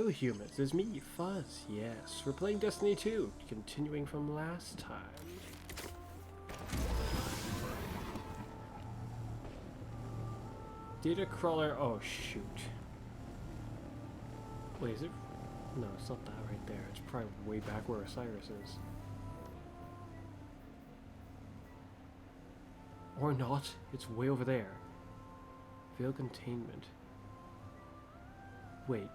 Hello humans, it's me, Fuzz. Yes, we're playing Destiny 2, continuing from last time. Data crawler, oh shoot. Wait, is it? No, it's not that right there. It's probably way back where Osiris is. Or not, it's way over there. Veil containment. Wait.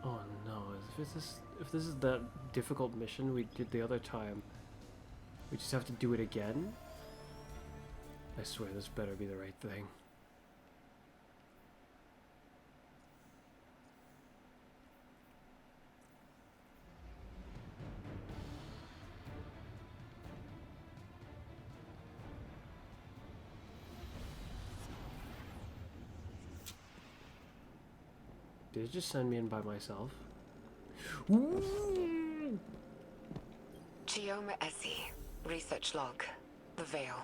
Oh no, if this is that difficult mission we did the other time, we just have to do it again? I swear this better be the right thing. Did it just send me in by myself? Gioma Essie, research log, the Veil.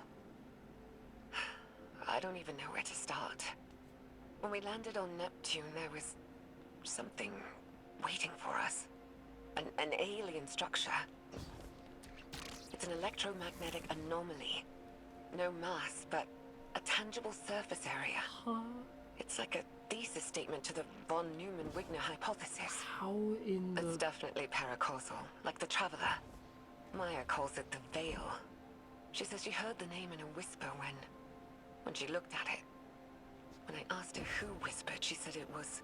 I don't even know where to start. When we landed on Neptune, there was something waiting for us. An alien structure. It's an electromagnetic anomaly. No mass, but a tangible surface area. Huh? It's like a thesis statement to the von Neumann-Wigner hypothesis. How in the... It's definitely paracausal, like the Traveler. Maya calls it the Veil. She says she heard the name in a whisper when she looked at it. When I asked her who whispered, she said it was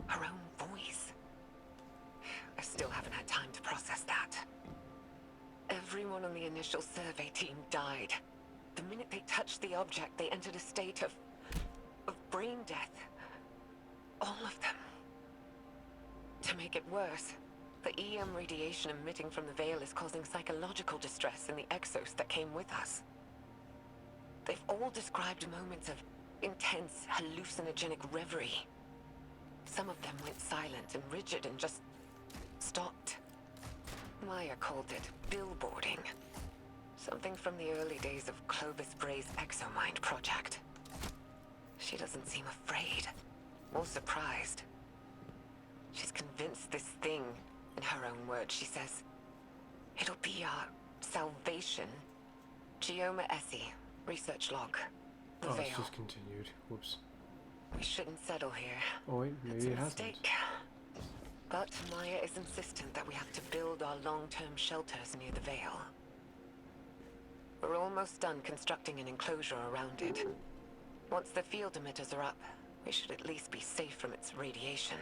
her own voice. I still haven't had time to process that. Everyone on the initial survey team died. The minute they touched the object, they entered a state of brain death. All of them. To make it worse, the EM radiation emitting from the Veil is causing psychological distress in the exos that came with us. They've all described moments of intense, hallucinogenic reverie. Some of them went silent and rigid and just stopped. Maya called it billboarding. Something from the early days of Clovis Bray's Exomind project. She doesn't seem afraid or surprised. She's convinced this thing, in her own words, she says, it'll be our salvation. Gioma Essie, research log. The Oh, Veil. it's just continued. Whoops. We shouldn't settle here. Oh wait, maybe It's it a hasn't. mistake. But Maya is insistent that we have to build our long-term shelters near the Veil. We're almost done constructing an enclosure around it. Once the field emitters are up, we should at least be safe from its radiation.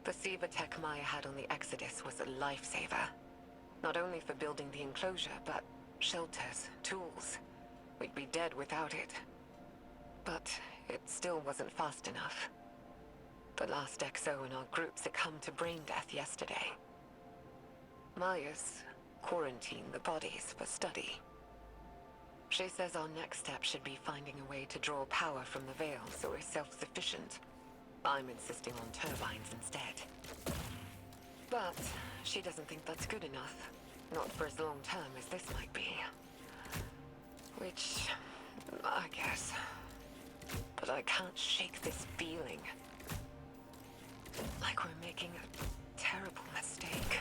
The Siva tech Maya had on the Exodus was a lifesaver. Not only for building the enclosure, but shelters, tools. We'd be dead without it. But it still wasn't fast enough. The last XO in our group succumbed to brain death yesterday. Maya's quarantined the bodies for study. She says our next step should be finding a way to draw power from the Veil so we're self-sufficient. I'm insisting on turbines instead. But she doesn't think that's good enough. Not for as long term as this might be. Which, I guess. But I can't shake this feeling. Like we're making a terrible mistake.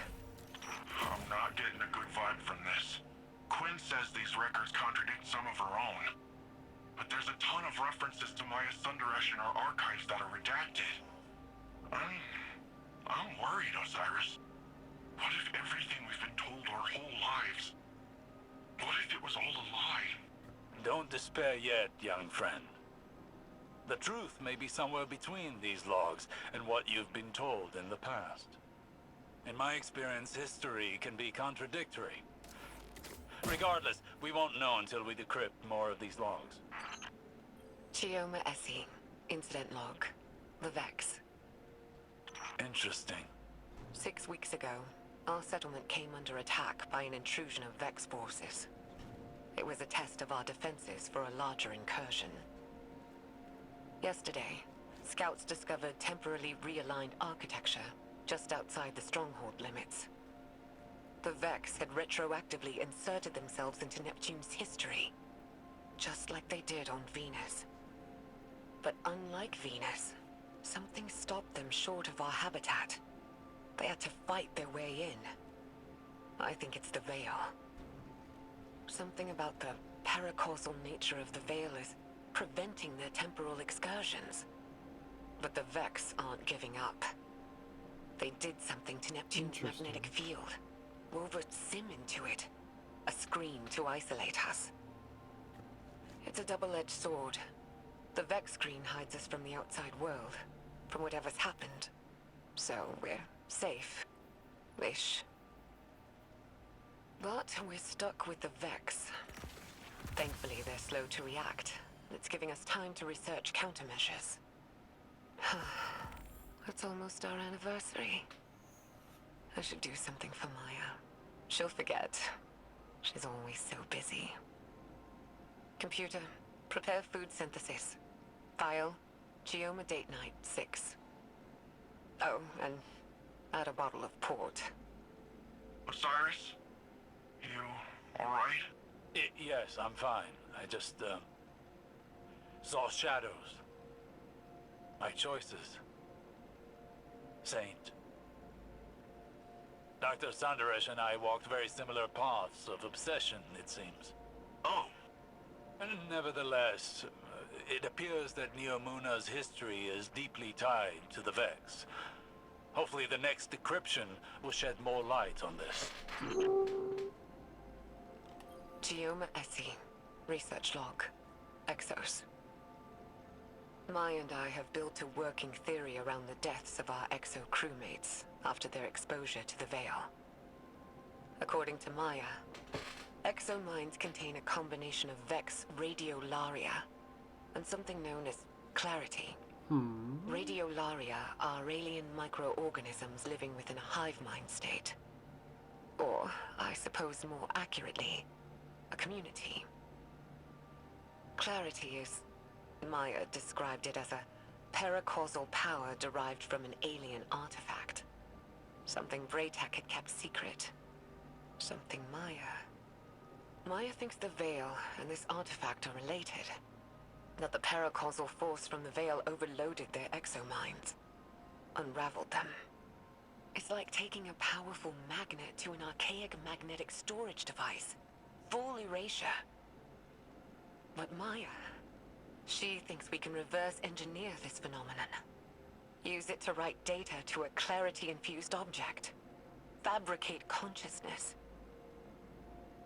I'm not getting a good vibe from this. Quinn says these records contradict some of her own. But there's a ton of references to Maya Sundaresh in our archives that are redacted. I'm worried, Osiris. What if everything we've been told our whole lives? What if it was all a lie? Don't despair yet, young friend. The truth may be somewhere between these logs and what you've been told in the past. In my experience, history can be contradictory. Regardless, we won't know until we decrypt more of these logs. Gioma Essie, incident log. The Vex. Interesting. 6 weeks ago, our settlement came under attack by an intrusion of Vex forces. It was a test of our defenses for a larger incursion. Yesterday, scouts discovered temporarily realigned architecture just outside the stronghold limits. The Vex had retroactively inserted themselves into Neptune's history, just like they did on Venus. But unlike Venus, Something stopped them short of our habitat. They had to fight their way in. I think it's the Veil. Something about the paracausal nature of the Veil is preventing their temporal excursions. But the Vex aren't giving up. They did something to Neptune's magnetic field. Wove a sim into it. A screen to isolate us. It's a double-edged sword. The Vex screen hides us from the outside world, from whatever's happened. So we're safe. Ish. But we're stuck with the Vex. Thankfully, they're slow to react. It's giving us time to research countermeasures. It's almost our anniversary. I should do something for Maya. She'll forget. She's always so busy. Computer, prepare food synthesis. File, Geoma date night 6. Oh, and add a bottle of port. Osiris? You alright? Yes, I'm fine. I just, saw shadows. My choices. Saint. Dr. Sandaresh and I walked very similar paths of obsession, it seems. Oh. And nevertheless, it appears that Neomuna's history is deeply tied to the Vex. Hopefully the next decryption will shed more light on this. Geoma Essie. Research log. Exos. Maya and I have built a working theory around the deaths of our Exo crewmates after their exposure to the Veil. According to Maya, Exo minds contain a combination of Vex radiolaria and something known as clarity. Radiolaria are alien microorganisms living within a hive mind state. Or, I suppose more accurately, a community. Clarity is... Maya described it as a paracausal power derived from an alien artifact. Something Braytech had kept secret. Something Maya... Maya thinks the Veil and this artifact are related. That the paracausal force from the Veil overloaded their exominds. Unraveled them. It's like taking a powerful magnet to an archaic magnetic storage device. Full erasure. But Maya... she thinks we can reverse engineer this phenomenon. Use it to write data to a clarity-infused object. Fabricate consciousness.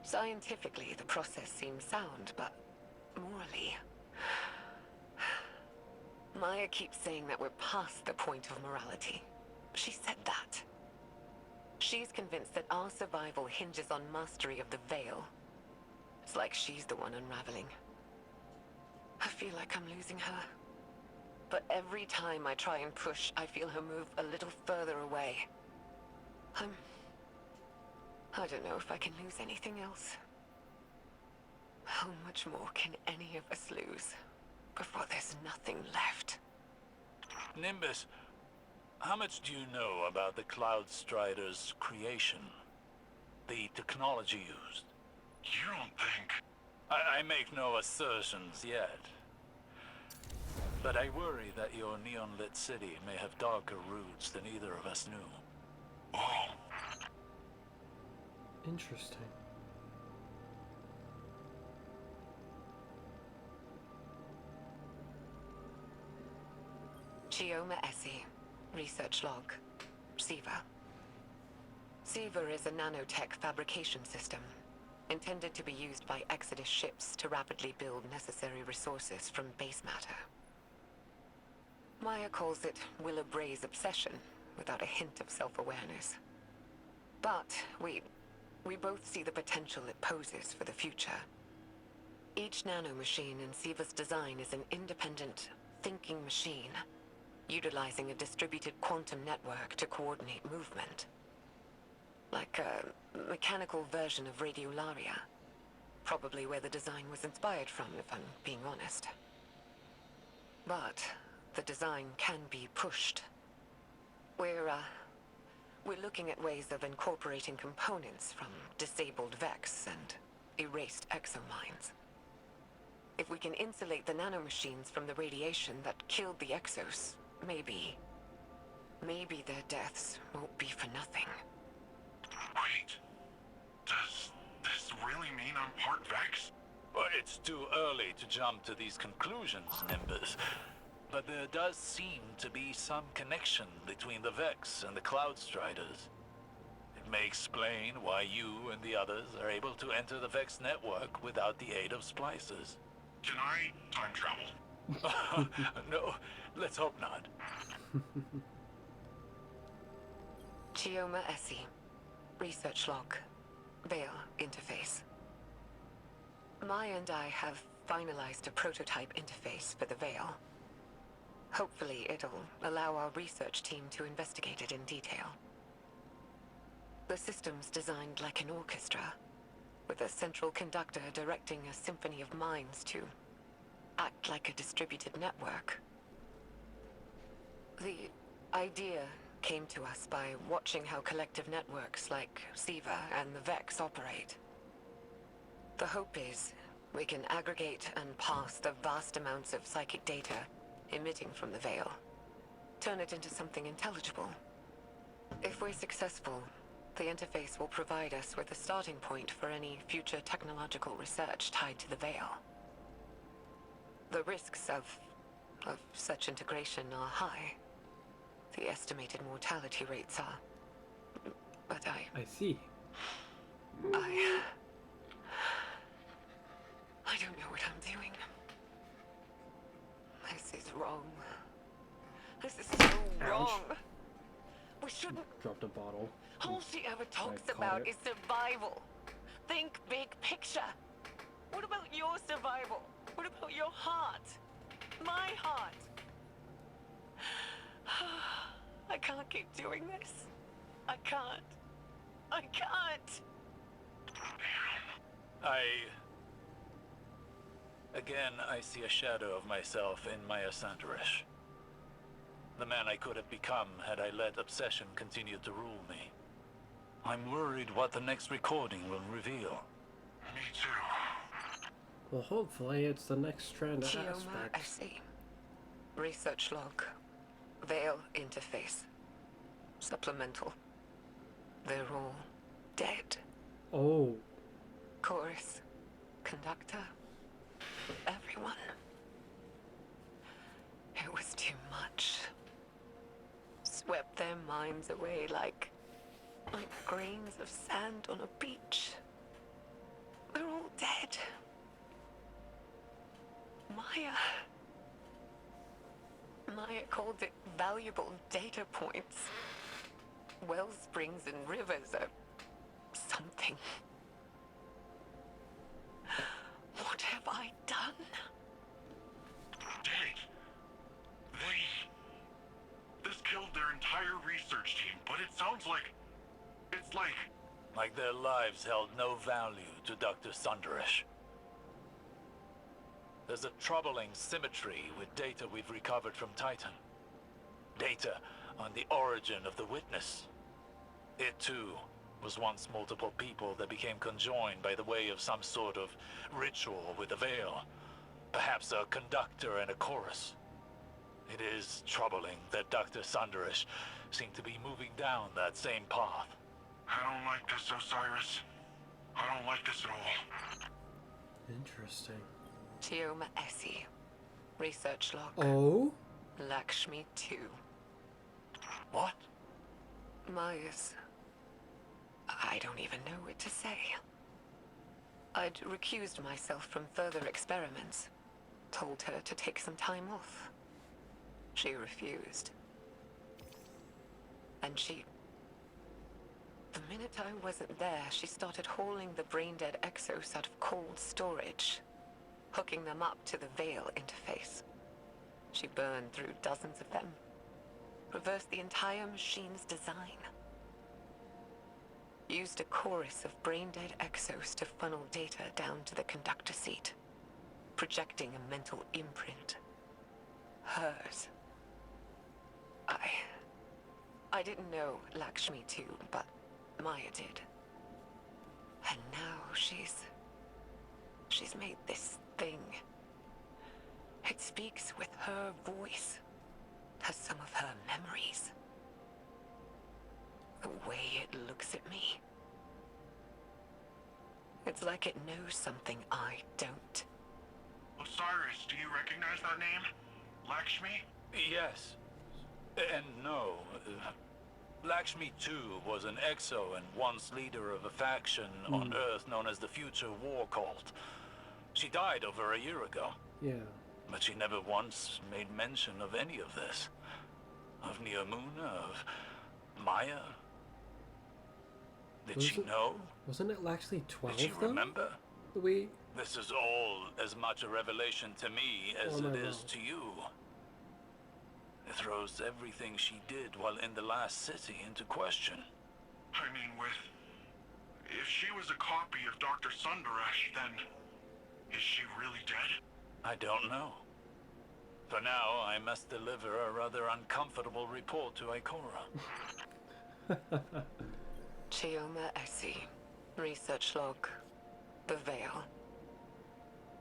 Scientifically, the process seems sound, but morally... Maya keeps saying that we're past the point of morality. She said that. She's convinced that our survival hinges on mastery of the Veil. It's like she's the one unraveling. I feel like I'm losing her. But every time I try and push, I feel her move a little further away. I don't know if I can lose anything else. How much more can any of us lose before there's nothing left? Nimbus, how much do you know about the Cloud Strider's creation? The technology used? You don't think... I make no assertions yet. But I worry that your neon-lit city may have darker roots than either of us knew. Oh. Interesting. Geoma Essie. Research log. SIVA. SIVA is a nanotech fabrication system, intended to be used by Exodus ships to rapidly build necessary resources from base matter. Maya calls it Willa Bray's obsession, without a hint of self-awareness. But we both see the potential it poses for the future. Each nanomachine in SIVA's design is an independent, thinking machine, utilizing a distributed quantum network to coordinate movement. Like a mechanical version of radiolaria. Probably where the design was inspired from, if I'm being honest. But the design can be pushed. We're looking at ways of incorporating components from disabled Vex and erased exominds. If we can insulate the nanomachines from the radiation that killed the Exos, maybe their deaths won't be for nothing. Wait, does this really mean I'm part Vex? Well, it's too early to jump to these conclusions, Nimbus. But there does seem to be some connection between the Vex and the Cloudstriders. It may explain why you and the others are able to enter the Vex network without the aid of splicers. Can I time travel? No, let's hope not. Chioma Essie. Research log. Veil interface. Maya and I have finalized a prototype interface for the Veil. Hopefully it'll allow our research team to investigate it in detail. The system's designed like an orchestra, with a central conductor directing a symphony of minds to act like a distributed network. The idea came to us by watching how collective networks like SIVA and the Vex operate. The hope is we can aggregate and parse the vast amounts of psychic data emitting from the Veil, turn it into something intelligible. If we're successful, the interface will provide us with a starting point for any future technological research tied to the Veil. The risks of such integration are high. The estimated mortality rates are... But I see. I don't know what I'm doing. This is wrong. This is so wrong. We shouldn't... Dropped a bottle. All she ever talks caught about it. is survival. Think big picture. What about your survival? What about your heart? My heart? I can't keep doing this. I can't. I can't. Again, I see a shadow of myself in Maya Sanderish. The man I could have become had I let obsession continue to rule me. I'm worried what the next recording will reveal. Me too. Well, hopefully it's the next Strand Chioma aspect. Essie. Research log. Veil interface. Supplemental. They're all dead. Oh, Chorus. Conductor. Everyone. It was too much. Swept their minds away like grains of sand on a beach. They're all dead. Maya called it valuable data points. Well springs and rivers are something. What have I done? Dang. This killed their entire research team, but it sounds like... It's Like their lives held no value to Dr. Sanderish. There's a troubling symmetry with data we've recovered from Titan. Data on the origin of the witness. It too was once multiple people that became conjoined by the way of some sort of ritual with a veil. Perhaps a conductor and a chorus. It is troubling that Dr. Sanderish seemed to be moving down that same path. I don't like this, Osiris. I don't like this at all. interesting. Chioma Essie. Research log. Oh? Lakshmi 2. What? Maya's... I don't even know what to say. I'd recused myself from further experiments. Told her to take some time off. She refused. And the minute I wasn't there, she started hauling the brain-dead exos out of cold storage, hooking them up to the Veil interface. She burned through dozens of them, reversed the entire machine's design. Used a chorus of brain-dead exos to funnel data down to the conductor seat, projecting a mental imprint. Hers. I didn't know Lakshmi too, but Maya did. And now she's made this thing. It speaks with her voice. Has some It's like it knows something I don't. Osiris, do you recognize that name? Lakshmi? Yes. And no. Lakshmi, too, was an exo and once leader of a faction on Earth known as the Future War Cult. She died over a year ago. Yeah. But she never once made mention of any of this. Of Neomuna, of Maya. Did she know? Wasn't it actually 12 Did she though? remember? We... This is all as much a revelation to me as it is to you. It throws everything she did while in the last city into question. I mean, if she was a copy of Dr. Sundaresh, then is she really dead? I don't know. For now, I must deliver a rather uncomfortable report to Ikora. Chioma Essie. Research log. The Veil.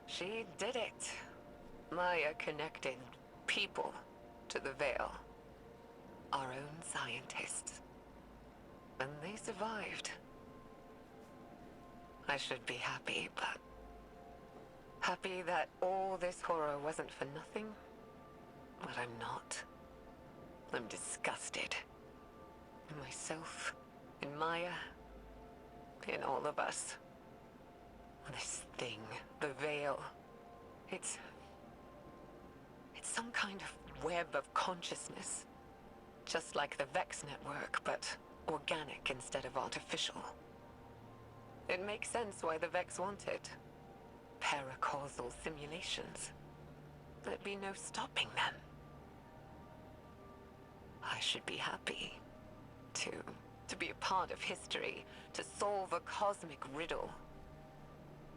She did it. Maya connected people to the Veil. Our own scientists. And they survived. I should be happy, but... happy that all this horror wasn't for nothing? But I'm not. I'm disgusted. In myself, in Maya, in all of us. This thing, the Veil, it's some kind of web of consciousness. Just like the Vex network, but organic instead of artificial. It makes sense why the Vex want it. Paracausal simulations. There'd be no stopping them. I should be happy to be a part of history, to solve a cosmic riddle.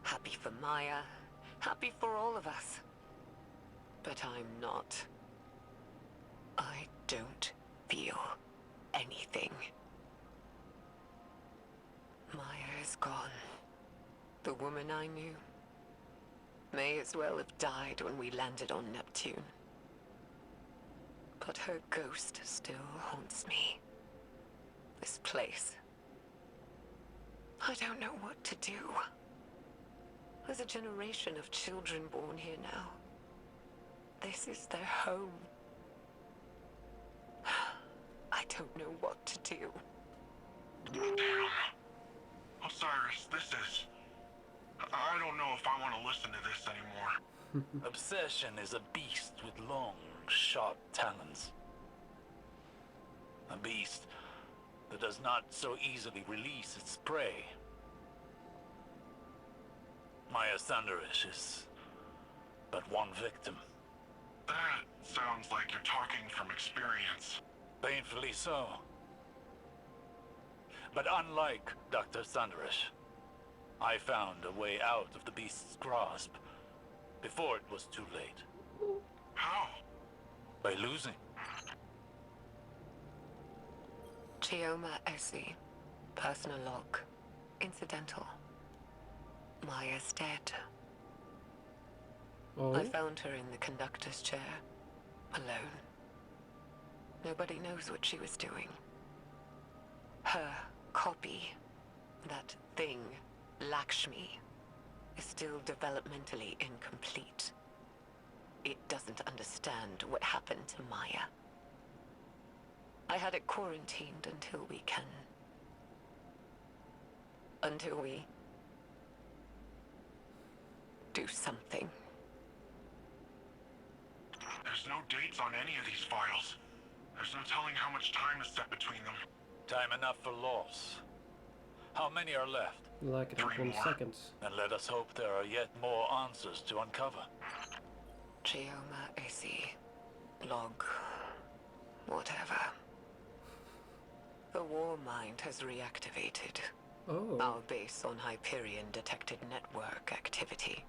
Happy for Maya, happy for all of us. But I'm not. I don't feel anything. Maya is gone. The woman I knew may as well have died when we landed on Neptune. But her ghost still haunts me. This place. I don't know what to do. There's a generation of children born here now. This is their home. I don't know what to do. Damn. Osiris, this is... I don't know if I want to listen to this anymore. Obsession is a beast with long, sharp talons. A beast that does not so easily release its prey. Maya Sundaresh is but one victim. That sounds like you're talking from experience. Painfully so. But unlike Dr. Sundaresh, I found a way out of the beast's grasp before it was too late. How? By losing. Chioma Essie. Personal log. Incidental. Maya's dead. Oh? I found her in the conductor's chair. Alone. Nobody knows what she was doing. Her copy, that thing, Lakshmi, is still developmentally incomplete. It doesn't understand what happened to Maya. I had it quarantined until we can... until we... do something. There's no dates on any of these files. There's no telling how much time is set between them. Time enough for loss. How many are left? Like it 3 in more. seconds. And let us hope there are yet more answers to uncover. Chioma Essie. Log. Whatever. The war mind has reactivated. Oh. Our base on Hyperion detected network activity.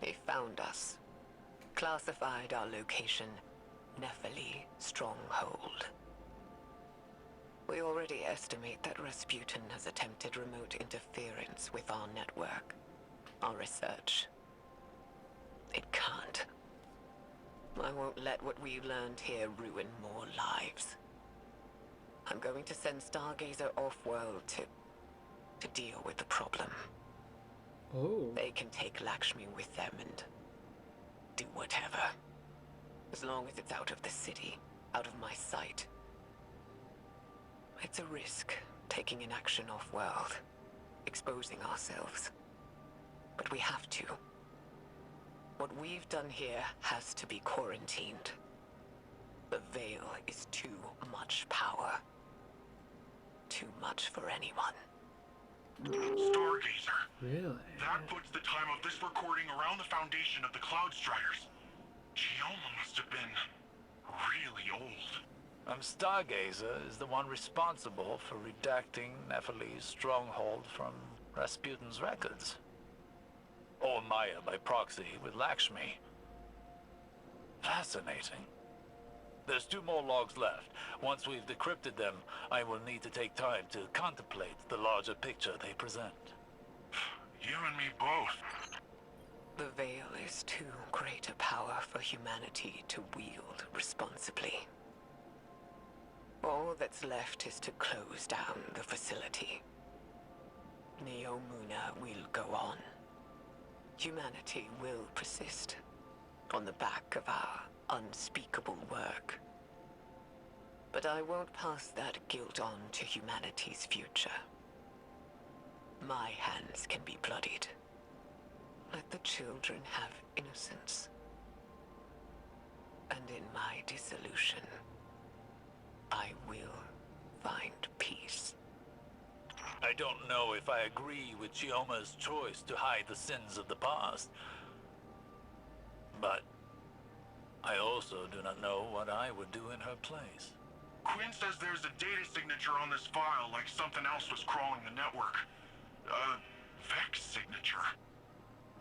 They found us. Classified our location, Nephili Stronghold. We already estimate that Rasputin has attempted remote interference with our network, our research. It can't. I won't let what we learned here ruin more lives. I'm going to send Stargazer off-world to deal with the problem. Oh. They can take Lakshmi with them and do whatever. As long as it's out of the city, out of my sight. It's a risk, taking an action off-world, exposing ourselves. But we have to. What we've done here has to be quarantined. The Veil is too much power. Too much for anyone. Stargazer. Really? That puts the time of this recording around the foundation of the Cloud Striders. Chioma must have been really old. Stargazer is the one responsible for redacting Nephili's stronghold from Rasputin's records. Or Maya by proxy with Lakshmi. Fascinating. There's 2 more logs left. Once we've decrypted them, I will need to take time to contemplate the larger picture they present. You and me both. The Veil is too great a power for humanity to wield responsibly. All that's left is to close down the facility. Neomuna will go on. Humanity will persist on the back of our unspeakable work. But I won't pass that guilt on to humanity's future. My hands can be bloodied. Let the children have innocence. And in my dissolution, I will find peace. I don't know if I agree with Chioma's choice to hide the sins of the past. But I also do not know what I would do in her place. Quinn says there's a data signature on this file, like something else was crawling the network. Vex signature.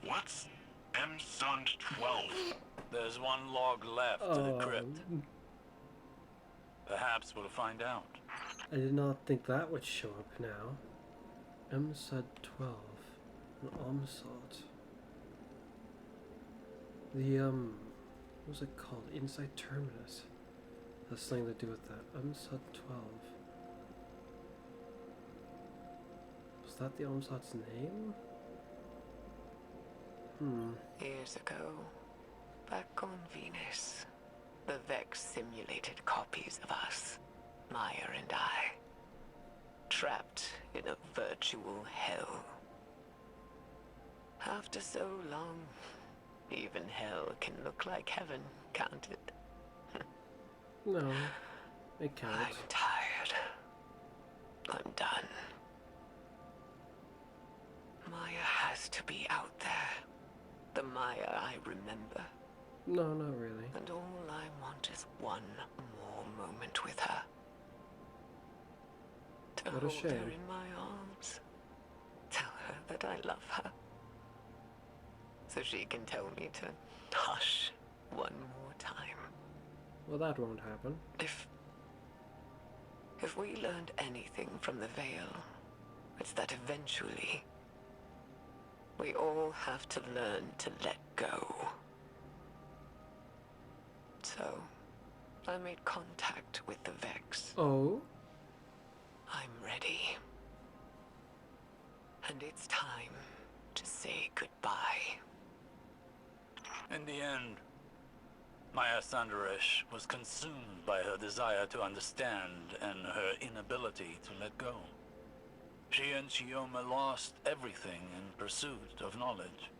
What's MSund12? There's 1 log left to decrypt. Perhaps we'll find out. I did not think that would show up now. MSud 12. An Omsalt. The, what was it called? Inside Terminus. Has something to do with that. MSud 12. Was that the Omsalt's name? Years ago, back on Venus, the Vex simulated copies of us, Maya and I, trapped in a virtual hell. After so long, even hell can look like heaven, can't it? No, it can't. I'm tired. I'm done. Maya has to be out there. The Maya I remember. No, not really. And all I want is one more moment with her. To What a hold her shame. in my arms. Tell her that I love her. So she can tell me to hush one more time. Well, that won't happen. If we learned anything from the Veil, it's that eventually we all have to learn to let go. So, I made contact with the Vex. Oh? I'm ready. And it's time to say goodbye. In the end, Maya Sandaresh was consumed by her desire to understand and her inability to let go. She and Chioma lost everything in pursuit of knowledge.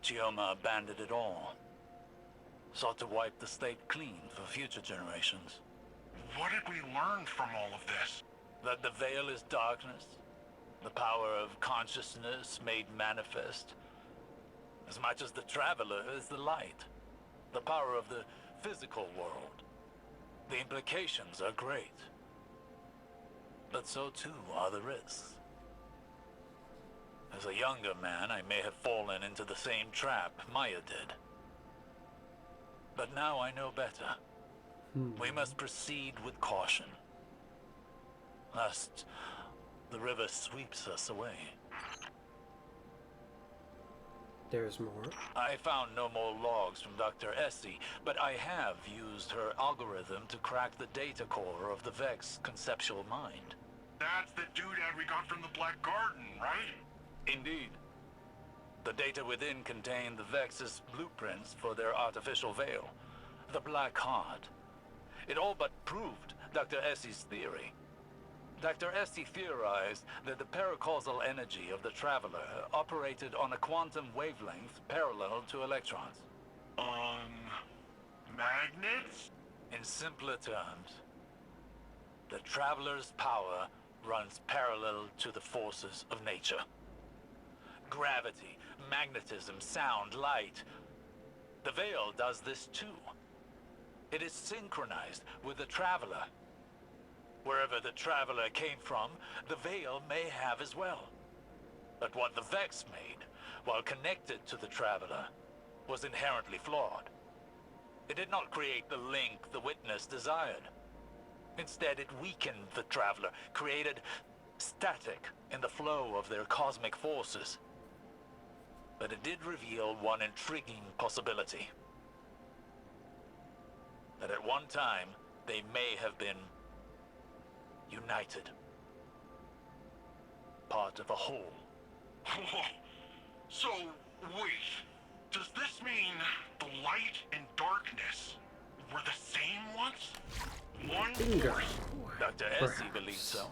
Chioma abandoned it all, sought to wipe the state clean for future generations. What did we learn from all of this? That the Veil is darkness, the power of consciousness made manifest, as much as the Traveler is the light, the power of the physical world. The implications are great, but so too are the risks. As a younger man, I may have fallen into the same trap Maya did. But now I know better. We must proceed with caution, lest the river sweeps us away. There's more. I found no more logs from Dr. Essie, but I have used her algorithm to crack the data core of the Vex conceptual mind. That's the doodad we got from the Black Garden, right? Indeed. The data within contained the Vex's blueprints for their artificial veil, the Black Heart. It all but proved Dr. Essie's theory. Dr. Essie theorized that the paracausal energy of the Traveler operated on a quantum wavelength parallel to electrons. Magnets? In simpler terms, the Traveler's power runs parallel to the forces of nature. Gravity, magnetism, sound, light. The Veil does this too. It is synchronized with the Traveler. Wherever the Traveler came from, the Veil may have as well. But what the Vex made, while connected to the Traveler, was inherently flawed. It did not create the link the Witness desired. Instead, it weakened the Traveler, created static in the flow of their cosmic forces. But it did reveal one intriguing possibility. That at one time, they may have been united. Part of a whole. So, wait. Does this mean the light and darkness were the same once? One Bingo. force? Dr. Essie Perhaps. believes so.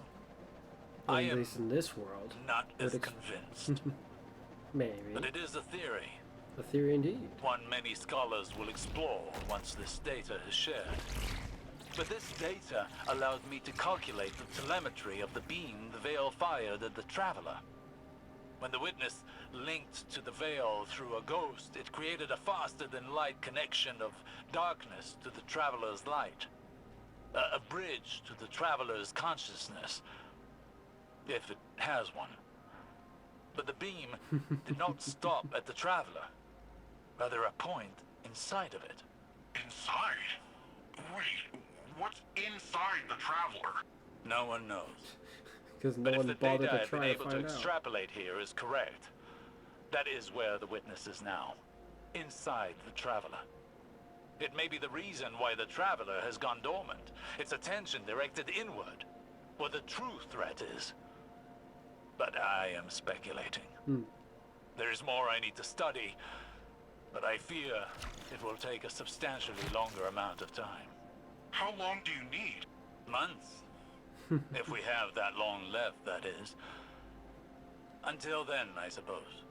Or I at am least in this world. not as Would convinced. Maybe. But it is a theory. A theory indeed. One many scholars will explore once this data is shared. But this data allowed me to calculate the telemetry of the beam the Veil fired at the Traveler. When the Witness linked to the Veil through a ghost, it created a faster-than-light connection of darkness to the Traveler's light. A bridge to the Traveler's consciousness, if it has one. But the beam did not stop at the Traveler. Rather, a point inside of it. Inside? Wait, what's inside the Traveler? No one knows. Because no But if one the bothered data to I've been try to able to find out. extrapolate here is correct, that is where the Witness is now. Inside the Traveler. It may be the reason why the Traveler has gone dormant, its attention directed inward, where the true threat is. But I am speculating. There is more I need to study, but I fear it will take a substantially longer amount of time. How long do you need? Months. If we have that long left, that is. Until then, I suppose.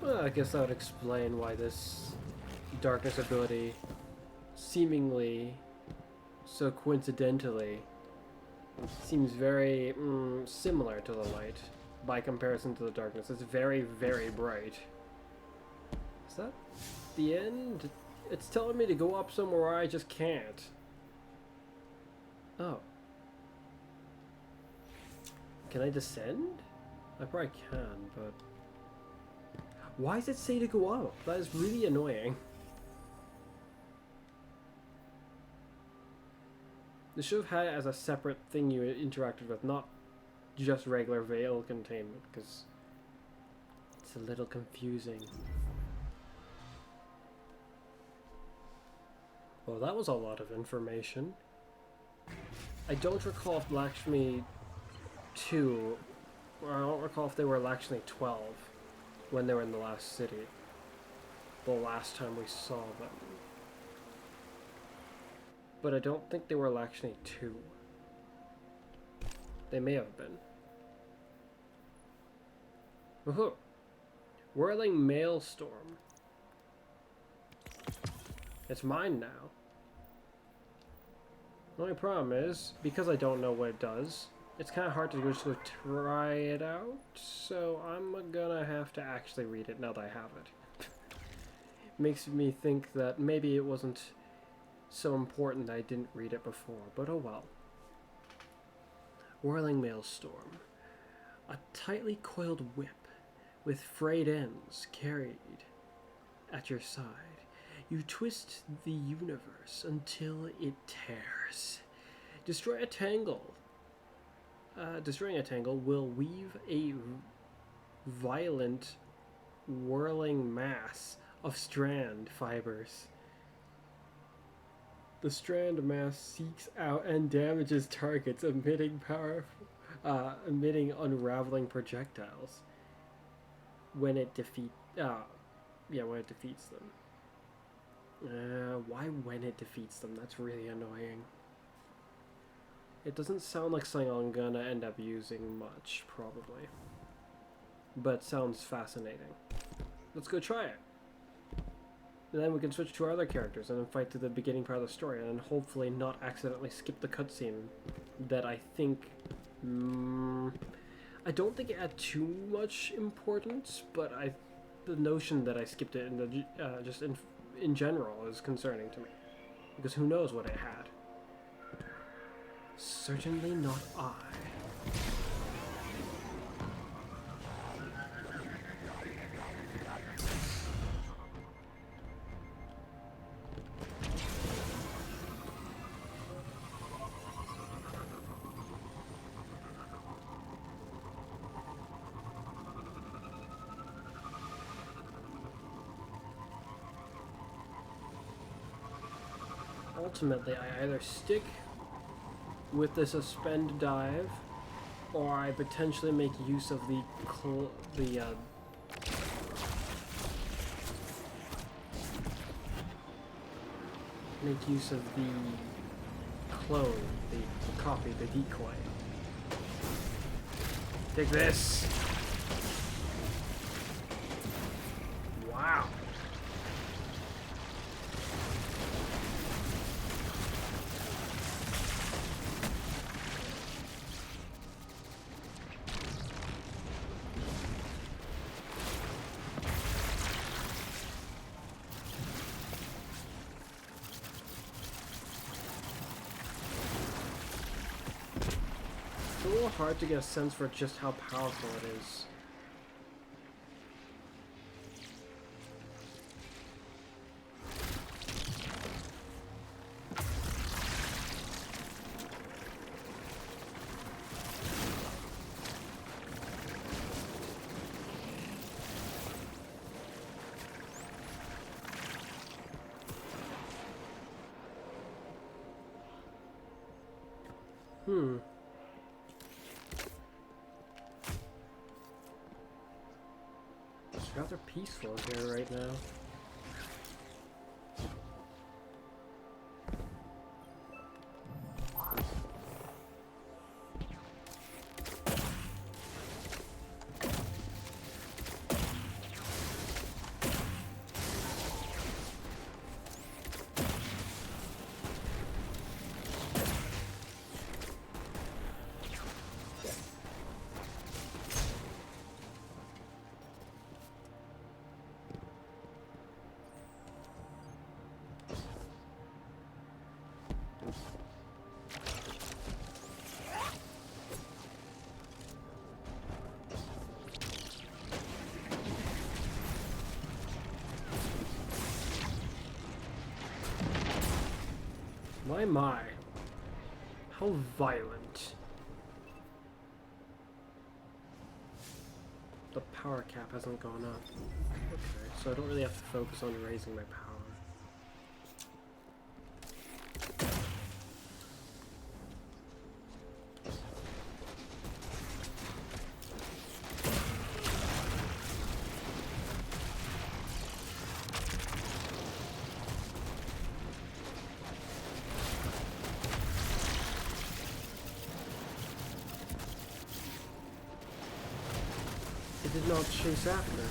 Well, I guess that would explain why this darkness ability seemingly, so coincidentally, seems very similar to the light by comparison to the darkness. It's very, very bright. Is that the end? It's telling me to go up somewhere where I just can't. Oh. Can I descend? I probably can, but... Why does it say to go up? That is really annoying. They should have had it as a separate thing you interacted with, not just regular veil containment, because it's a little confusing. Well, that was a lot of information. I don't recall if Lakshmi 2, or I don't recall if they were Lakshmi 12 when they were in the last city. The last time we saw them. But I don't think they were Lakshmi 2. They may have been. Woohoo! Whirling Maelstrom. It's mine now. The only problem is, because I don't know what it does, it's kind of hard to just go try it out, so I'm gonna have to actually read it now that I have it. Makes me think that maybe it wasn't so important that I didn't read it before, but oh well. Whirling Maelstrom. A tightly coiled whip with frayed ends carried at your side. You twist the universe until it tears. Destroying a tangle will weave a violent, whirling mass of strand fibers. The Strand mass seeks out and damages targets, emitting unraveling projectiles. When it when it defeats them. Why when it defeats them? That's really annoying. It doesn't sound like something I'm gonna end up using much, probably. But sounds fascinating. Let's go try it. And then we can switch to our other characters and then fight to the beginning part of the story, and then hopefully not accidentally skip the cutscene that I think... I don't think it had too much importance, but the notion that I skipped it in the, just in general is concerning to me. Because who knows what it had. Certainly not I. Ultimately, I either stick with the suspend dive, or I potentially make use of the clone, the copy, the decoy. Take this! Wow! It's a little hard to get a sense for just how powerful it is. It's rather peaceful here right now. My. How violent. The power cap hasn't gone up. Okay, so I don't really have to focus on raising my power. It did not chase after him.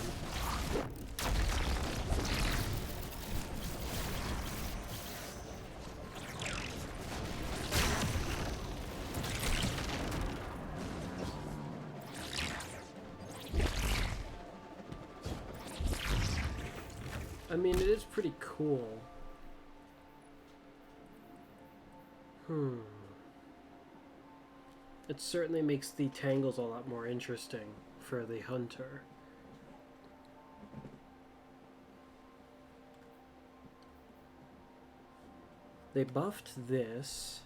I mean, it is pretty cool. It certainly makes the tangles a lot more interesting for the hunter. They buffed this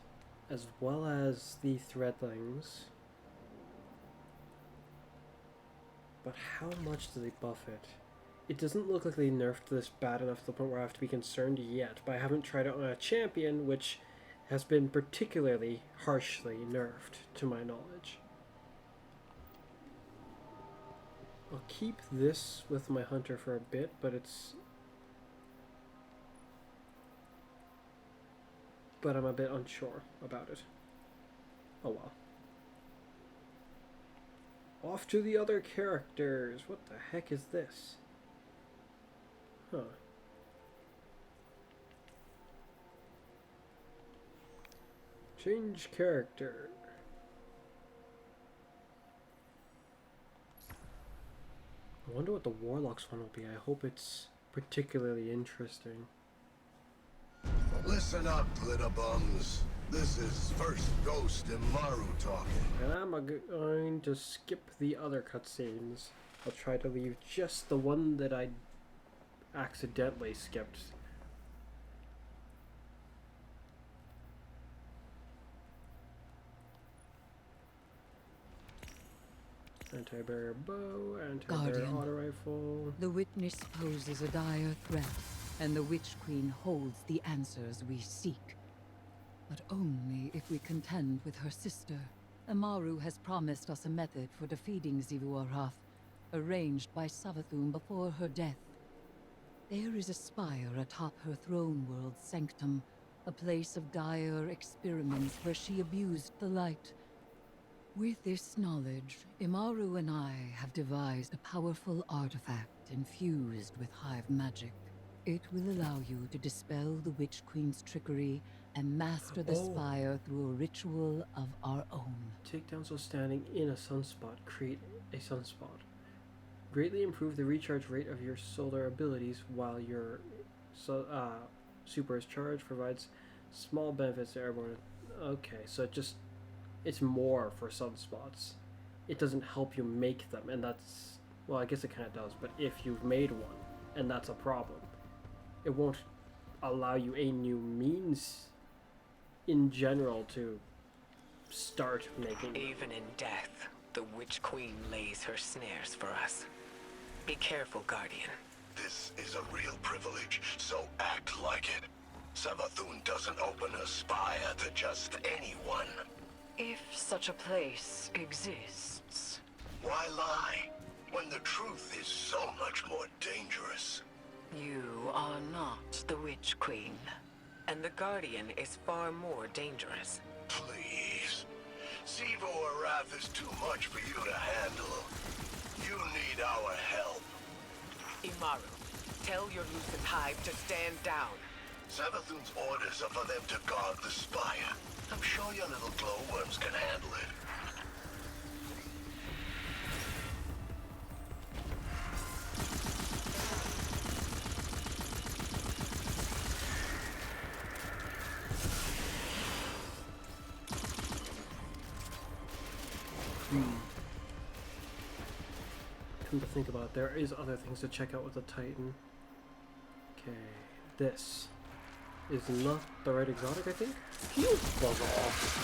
as well as the threadlings. But how much do they buff it? It doesn't look like they nerfed this bad enough to the point where I have to be concerned yet, but I haven't tried it on a champion, which has been particularly harshly nerfed, to my knowledge. I'll keep this with my hunter for a bit, but I'm a bit unsure about it. Oh well. Off to the other characters. What the heck is this? Huh. Change character. I wonder what the Warlock's one will be. I hope it's particularly interesting. Listen up, glitter bums. This is first Ghost and Maru talking. And I'm going to skip the other cutscenes. I'll try to leave just the one that I accidentally skipped. Anti-barrier bow, anti-barrier Guardian. auto rifle. The witness poses a dire threat, and the Witch Queen holds the answers we seek. But only if we contend with her sister. Amaru has promised us a method for defeating Zivu-Arath, arranged by Savathun before her death. There is a spire atop her throne world's sanctum, a place of dire experiments where she abused the light. With this knowledge, Imaru and I have devised a powerful artifact infused with hive magic. It will allow you to dispel the Witch Queen's trickery and master the spire through a ritual of our own. Takedowns while standing in a sunspot. Create a sunspot. Greatly improve the recharge rate of your solar abilities while your super is charged. Provides small benefits to airborne. Okay, so it's more for sunspots. It doesn't help you make them, and that's... Well, I guess it kind of does, but if you've made one, and that's a problem, it won't allow you a new means in general to start making. Even in death, the Witch Queen lays her snares for us. Be careful, Guardian. This is a real privilege, so act like it. Savathun doesn't open a spire to just anyone. If such a place exists. Why lie when the truth is so much more dangerous? You are not the Witch Queen. And the Guardian is far more dangerous. Please. Zivu-Arath is too much for you to handle. You need our help. Imaru, tell your Lucent Hive to stand down. Savathun's orders are for them to guard the spire. I'm sure your little glowworms can handle it. Come to think about it, there is other things to check out with the Titan. Okay, this is not the right exotic, I think. You bug off.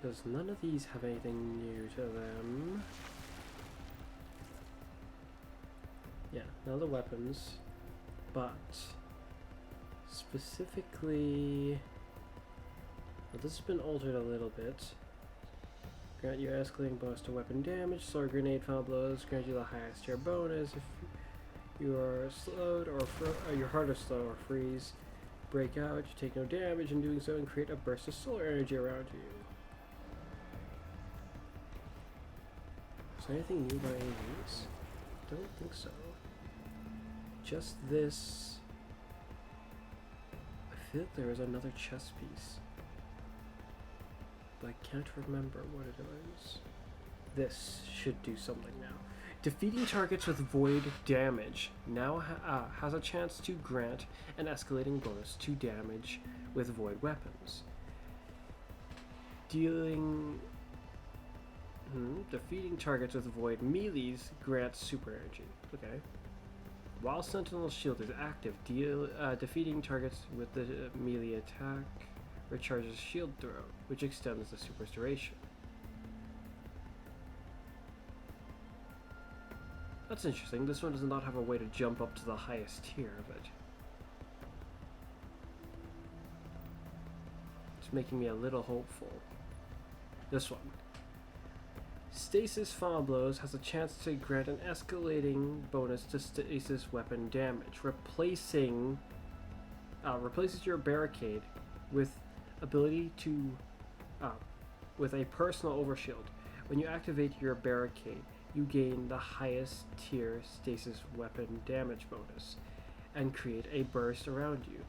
Because none of these have anything new to them. Yeah, now the weapons, but specifically, well, this has been altered a little bit. Grant you escalating bonus to weapon damage, solar grenade final blows, grant you the highest tier bonus if you are slowed or your heart is slow or freeze. Break out, you take no damage in doing so and create a burst of solar energy around you. Is there anything new by any of these? Don't think so. Just this. I feel like there was another chess piece, but I can't remember what it was. This should do something now. Defeating targets with void damage now has a chance to grant an escalating bonus to damage with void weapons. Defeating targets with void melees grants super energy. Okay. While Sentinel's shield is active, defeating targets with the melee attack recharges shield throw, which extends the super's duration. That's interesting. This one does not have a way to jump up to the highest tier of it. It's making me a little hopeful. This one. Stasis Final Blows has a chance to grant an escalating bonus to stasis weapon damage, replaces your barricade with ability to with a personal overshield. When you activate your barricade, you gain the highest tier stasis weapon damage bonus and create a burst around you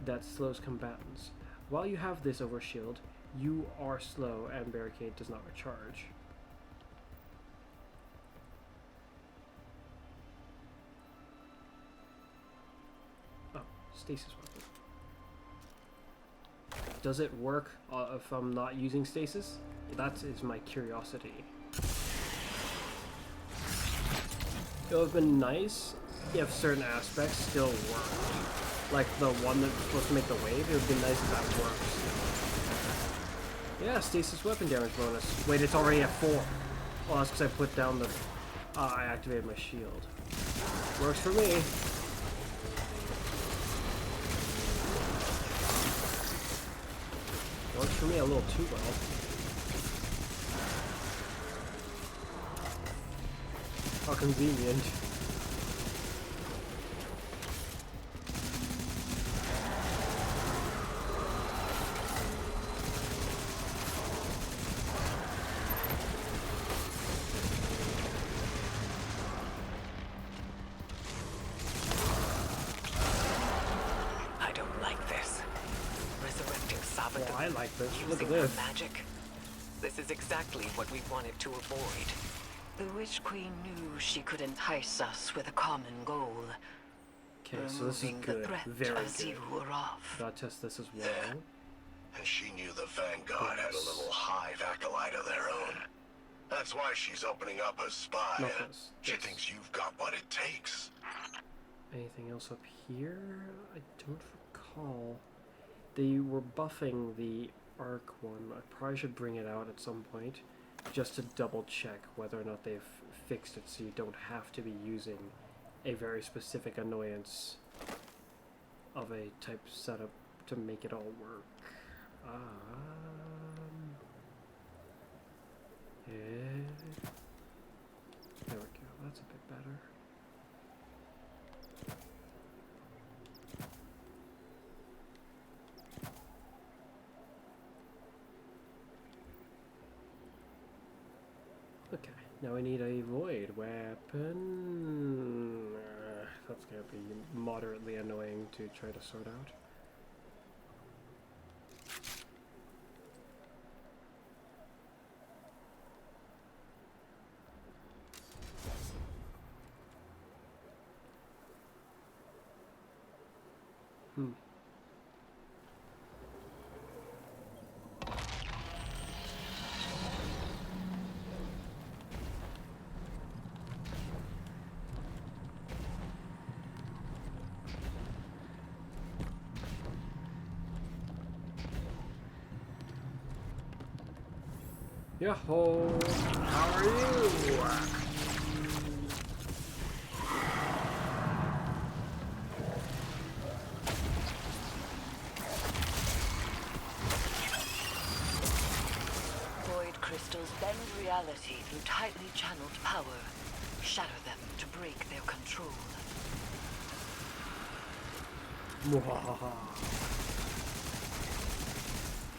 that slows combatants. While you have this overshield, you are slow and barricade does not recharge. Oh, stasis weapon. Does it work if I'm not using stasis? That is my curiosity. It would have been nice if certain aspects still worked. Like the one that's supposed to make the wave, it would be nice if that works. Yeah, stasis weapon damage bonus. Wait, it's already at 4. Well, that's because I put down the... I activated my shield. Works for me. Works for me a little too well. How convenient. I don't like this. Resurrecting Sabaton. Well, I like this. Look at Using her this. magic. This is exactly what we wanted to avoid. The Witch Queen knew she could entice us with a common goal. Okay, so this is removing the good. threat Very as good. you were off. Gotta test this as well. And she knew the Vanguard had a little hive acolyte of their own. That's why she's opening up her spy. Not this. She This. thinks you've got what it takes. Anything else up here? I don't recall. They were buffing the arc one. I probably should bring it out at some point just to double check whether or not they've fixed it so you don't have to be using a very specific annoyance of a type setup to make it all work. Yeah. There we go. That's a bit better. Okay, now we need a void weapon. That's gonna be moderately annoying to try to sort out. Yo-ho! How are you? Void crystals bend reality through tightly channeled power. Shatter them to break their control. Mwahaha.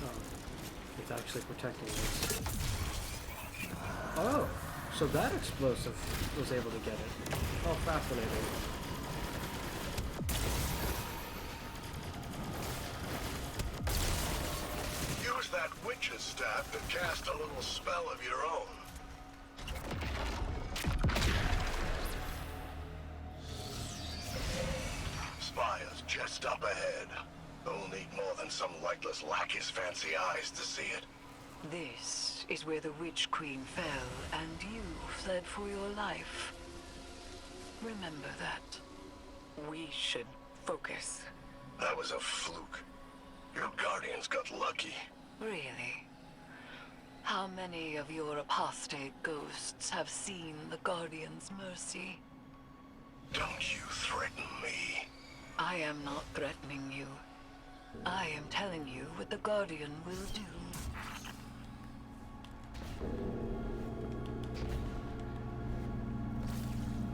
Oh, it's actually protecting us. Oh, so that explosive was able to get it. Oh, fascinating. Use that witch's staff to cast a little spell of your own. Spire's just up ahead. Don't need more than some lightless lackey's fancy eyes to see it. This is where the Witch Queen fell, and you fled for your life. Remember that. We should focus. That was a fluke. Your guardians got lucky. Really? How many of your apostate ghosts have seen the Guardian's mercy? Don't you threaten me. I am not threatening you. I am telling you what the Guardian will do.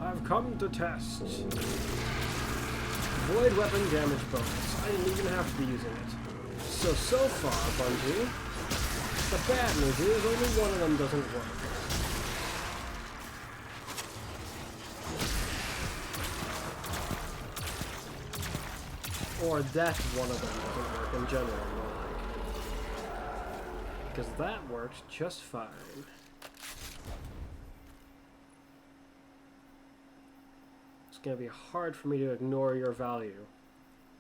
I've come to test. Void weapon damage bonus. I didn't even have to be using it. So far, Bungie, the bad news is only one of them doesn't work. Or that one of them doesn't work in general, more like. Because that worked just fine. It's going to be hard for me to ignore your value,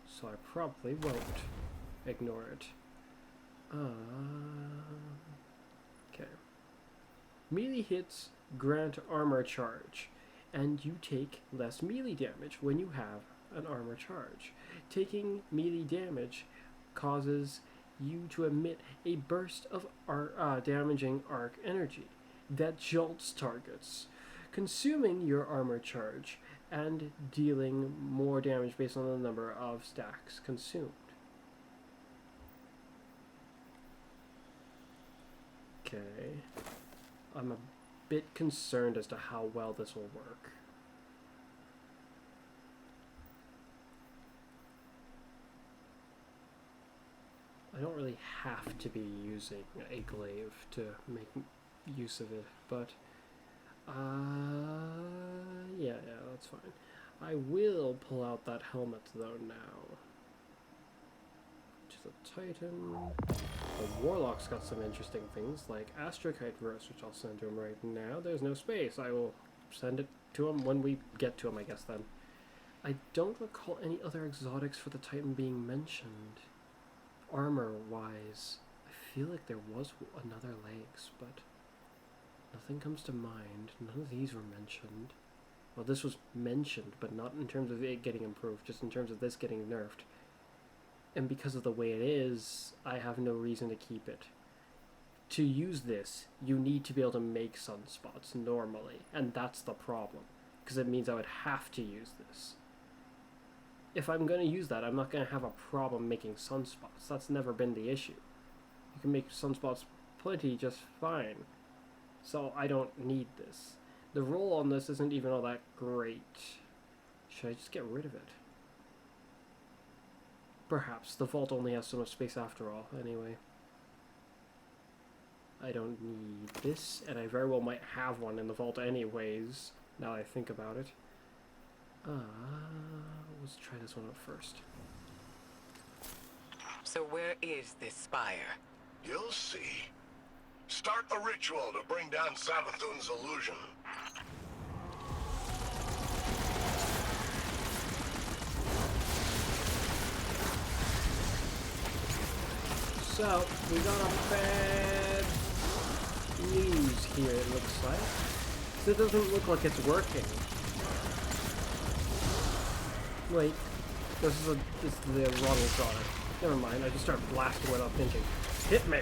so I probably won't ignore it. Okay. Melee hits grant armor charge, and you take less melee damage when you have an armor charge. Taking melee damage causes you to emit a burst of damaging arc energy that jolts targets, consuming your armor charge and dealing more damage based on the number of stacks consumed. Okay. I'm a bit concerned as to how well this will work. I don't really have to be using a glaive to make use of it, but yeah, that's fine. I will pull out that helmet though now. To the Titan. The Warlock's got some interesting things like Astrokite Verse, which I'll send to him right now. There's no space. I will send it to him when we get to him, I guess then. I don't recall any other exotics for the Titan being mentioned. Armor-wise, I feel like there was another legs, but nothing comes to mind. None of these were mentioned. Well, this was mentioned, but not in terms of it getting improved, just in terms of this getting nerfed. And because of the way it is, I have no reason to keep it. To use this, you need to be able to make sunspots normally, and that's the problem, because it means I would have to use this. If I'm going to use that, I'm not going to have a problem making sunspots. That's never been the issue. You can make sunspots plenty just fine. So I don't need this. The roll on this isn't even all that great. Should I just get rid of it? Perhaps. The vault only has so much space after all, anyway. I don't need this, and I very well might have one in the vault anyways, now that I think about it. Let's try this one out first. So where is this spire? You'll see. Start the ritual to bring down Savathun's illusion. So, we got a bad news here, it looks like. It doesn't look like it's working. Wait, this is the wrong product. Never mind, I just start blasting without thinking. Hit me!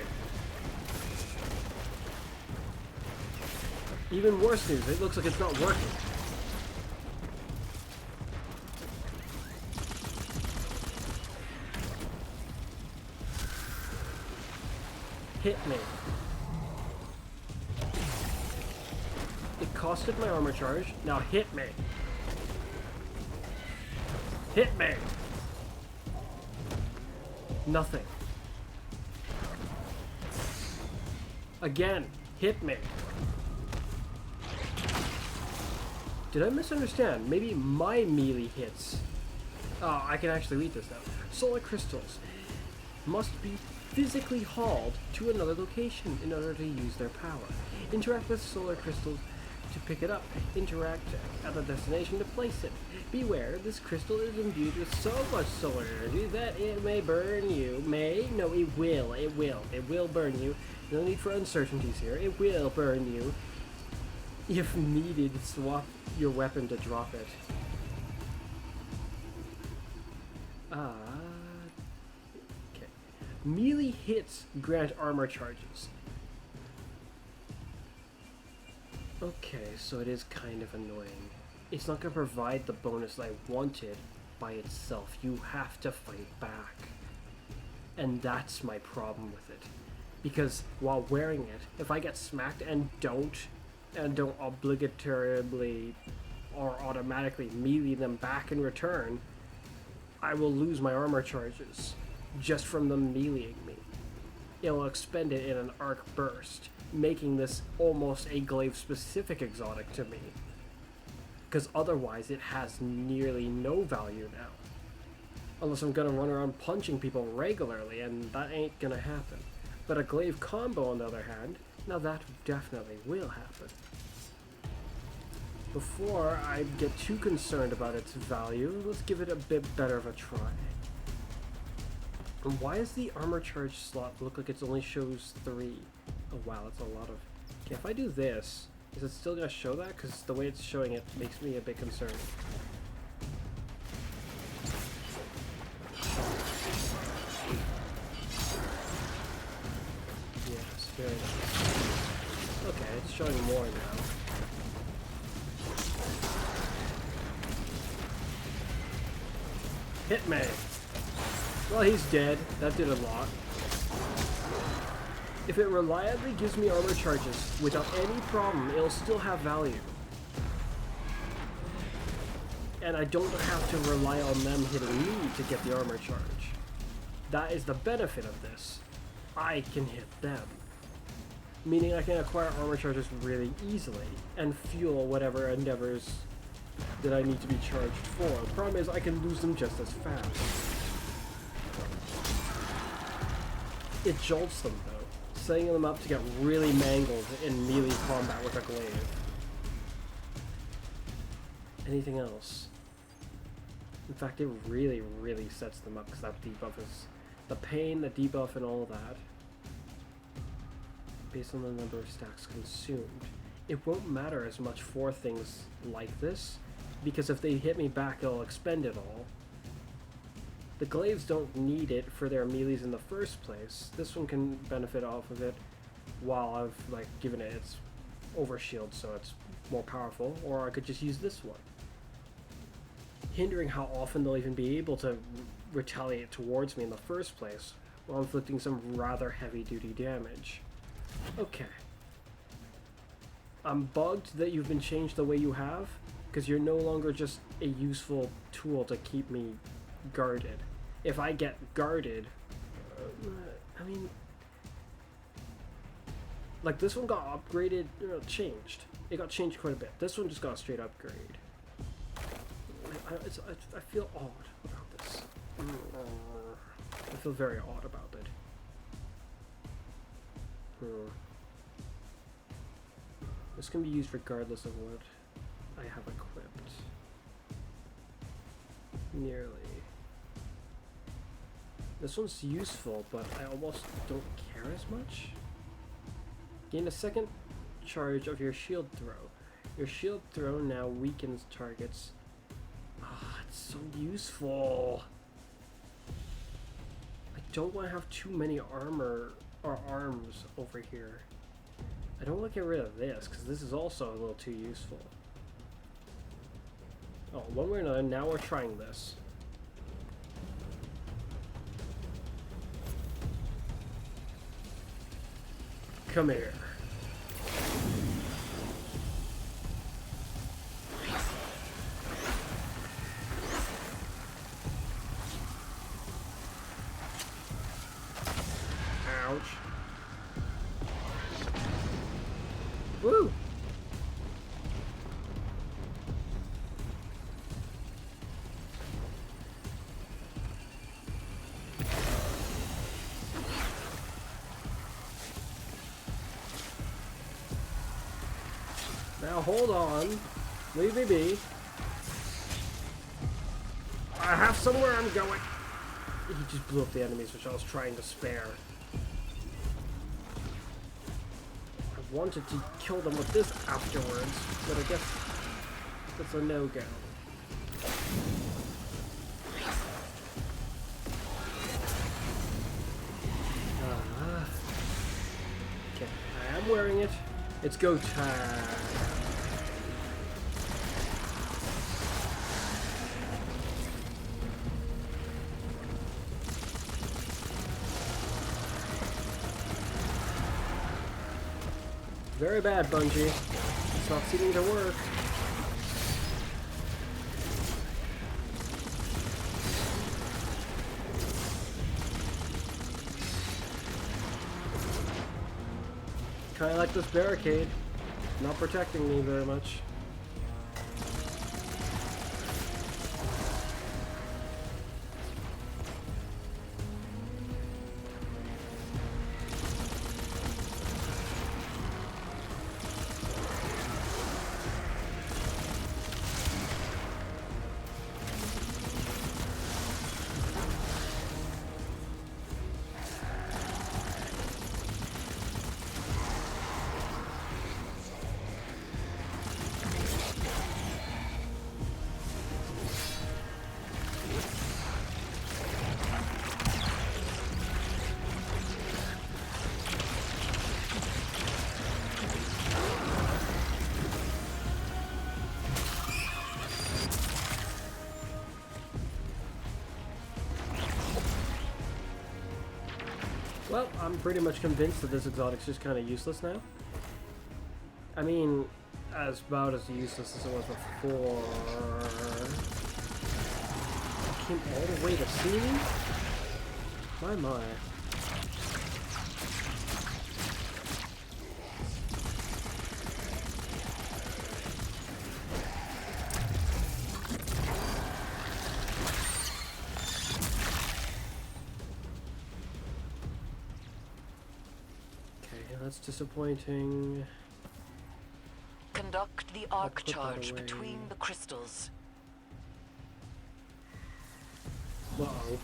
Even worse news, it looks like it's not working. Hit me. It costed my armor charge, now hit me. Hit me! Nothing. Again, hit me. Did I misunderstand? Maybe my melee hits. Oh, I can actually read this now. Solar crystals must be physically hauled to another location in order to use their power. Interact with solar crystals to pick it up. Interact at the destination to place it. Beware, this crystal is imbued with so much solar energy that it may burn you. No, it will. It will burn you. No need for uncertainties here. It will burn you. If needed, swap your weapon to drop it. Okay. Melee hits grant armor charges. Okay, so it is kind of annoying. It's not going to provide the bonus I wanted by itself. You have to fight back. And that's my problem with it. Because while wearing it, if I get smacked and don't obligatorily or automatically melee them back in return, I will lose my armor charges just from them meleeing me. It'll expend it in an arc burst, making this almost a glaive-specific exotic to me. Because otherwise it has nearly no value now. Unless I'm gonna run around punching people regularly, and that ain't gonna happen. But a glaive combo, on the other hand, now that definitely will happen. Before I get too concerned about its value, let's give it a bit better of a try. And why does the armor charge slot look like it only shows 3? Oh wow, that's a lot of... Okay, if I do this, is it still gonna show that? Because the way it's showing it makes me a bit concerned. Yes, very nice. Okay, it's showing more now. Hit me! Well, he's dead. That did a lot. If it reliably gives me armor charges without any problem, it'll still have value. And I don't have to rely on them hitting me to get the armor charge. That is the benefit of this. I can hit them. Meaning I can acquire armor charges really easily and fuel whatever endeavors that I need to be charged for. The problem is I can lose them just as fast. It jolts them though, setting them up to get really mangled in melee combat with a glaive. Anything else? In fact, it really, really sets them up because that debuff is the pain, the debuff, and all that. Based on the number of stacks consumed. It won't matter as much for things like this, because if they hit me back, it'll expend it all. The glaives don't need it for their melees in the first place. This one can benefit off of it while I've like given it its overshield so it's more powerful, or I could just use this one. Hindering how often they'll even be able to retaliate towards me in the first place while inflicting some rather heavy-duty damage. Okay. I'm bugged that you've been changed the way you have, because you're no longer just a useful tool to keep me guarded. If I get guarded, I mean, like this one got upgraded, changed. It got changed quite a bit. This one just got a straight upgrade. I feel odd about this. I feel very odd about it. This can be used regardless of what I have equipped. Nearly. This one's useful, but I almost don't care as much. Gain a second charge of your shield throw. Your shield throw now weakens targets. Ah, it's so useful. I don't want to have too many armor or arms over here. I don't want to get rid of this, because this is also a little too useful. Oh, one way or another, now we're trying this. Come here. Ouch. Woo! Now hold on. Leave me be. I have somewhere I'm going. He just blew up the enemies, which I was trying to spare. I wanted to kill them with this afterwards, but I guess that's a no-go. I'm wearing it. It's go time. Very bad, Bungie. It's not seeming to work. Kinda like this barricade. Not protecting me very much. Well, I'm pretty much convinced that this exotic's just kind of useless now. I mean, as about as useless as it was before. Came all the way to see me? My. That's disappointing. Conduct the arc put that charge away. between the crystals. Uh-oh.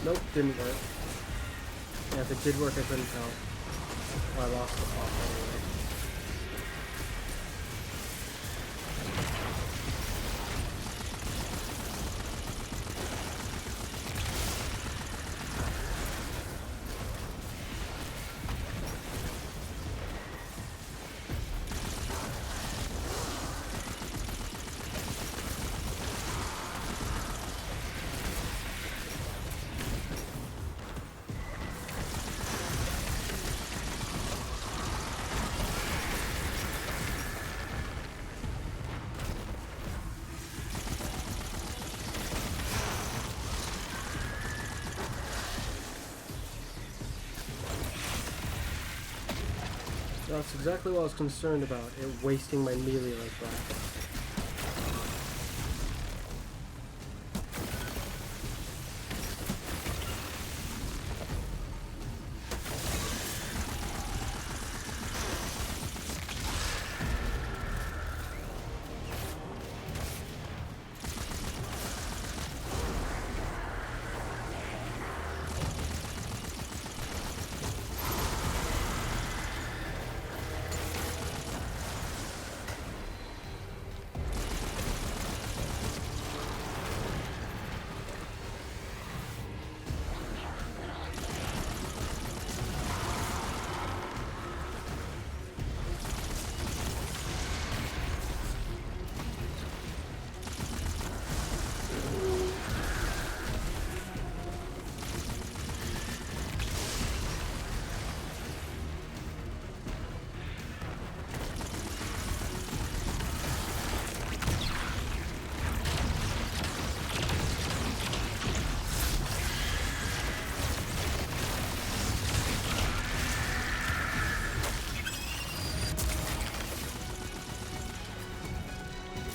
Nope, didn't work. Yeah, if it did work, I couldn't tell. Oh, I lost the pop anyway. That's exactly what I was concerned about, it wasting my melee like that.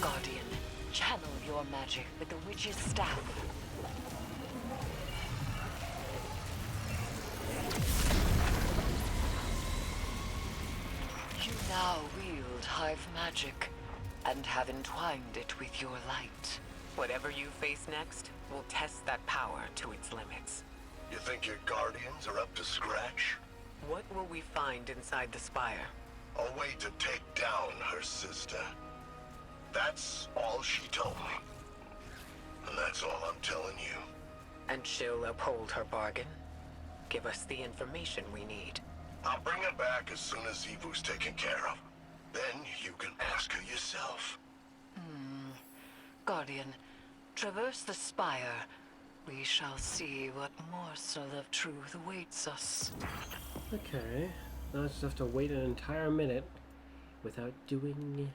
Guardian, channel your magic with the witch's staff. You now wield hive magic and have entwined it with your light. Whatever you face next will test that power to its limits. You think your guardians are up to scratch? What will we find inside the spire? A way to take down her sister. That's all she told me. And that's all I'm telling you. And she'll uphold her bargain? Give us the information we need. I'll bring her back as soon as Evu's taken care of. Then you can ask her yourself. Guardian, traverse the spire. We shall see what morsel of truth awaits us. Okay. Now I just have to wait an entire minute without doing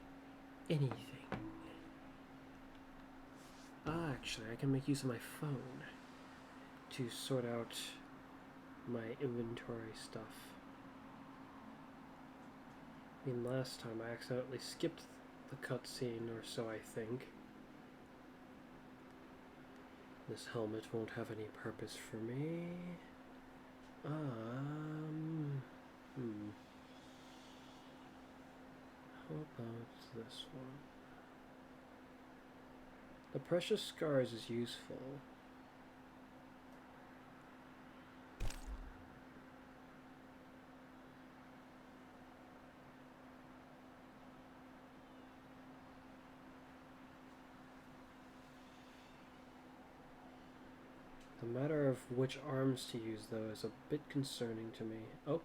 anything. Ah, actually, I can make use of my phone to sort out my inventory stuff. I mean, last time I accidentally skipped the cutscene or so, I think. This helmet won't have any purpose for me. How about this one? The precious scars is useful. The matter of which arms to use, though, is a bit concerning to me. Oh.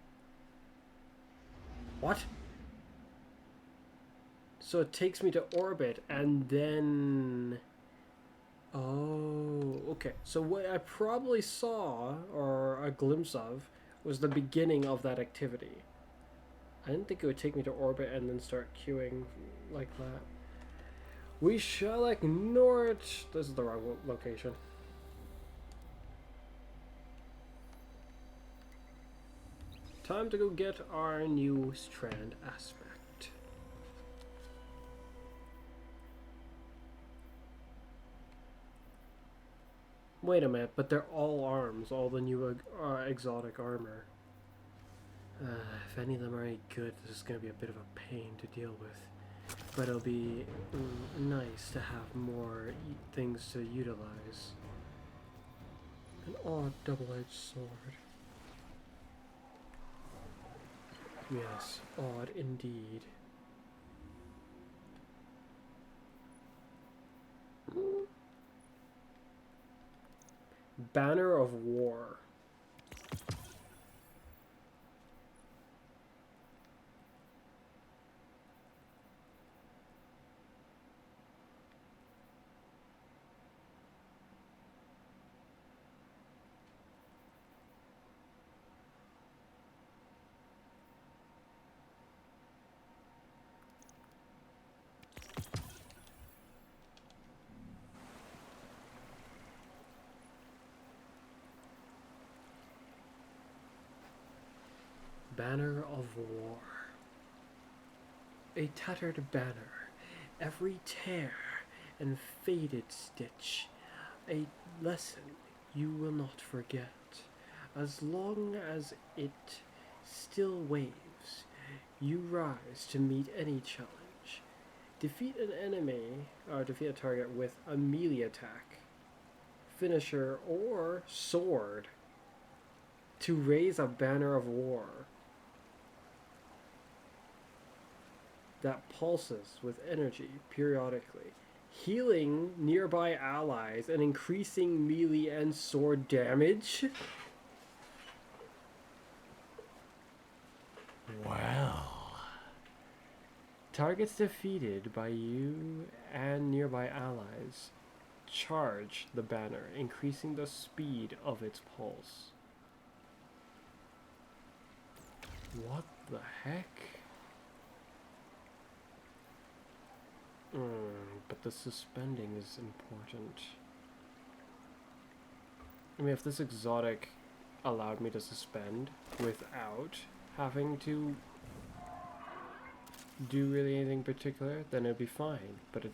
What? So it takes me to orbit, and then... Oh, okay. So what I probably saw, or a glimpse of, was the beginning of that activity. I didn't think it would take me to orbit and then start queuing like that. We shall ignore it. This is the wrong location. Time to go get our new Strand aspect. Wait a minute, but they're all arms, all the new exotic armor. If any of them are any good, this is going to be a bit of a pain to deal with. But it'll be nice to have more things to utilize. An odd double-edged sword. Yes, odd indeed. Banner of War. Banner of War. A tattered banner, every tear and faded stitch, a lesson you will not forget. As long as it still waves, you rise to meet any challenge. Defeat an enemy, or defeat a target with a melee attack, finisher, or sword to raise a banner of war that pulses with energy periodically, healing nearby allies and increasing melee and sword damage. Well, targets defeated by you and nearby allies charge the banner, increasing the speed of its pulse. What the heck? But the suspending is important. I mean, if this exotic allowed me to suspend without having to do really anything particular, then it'd be fine. But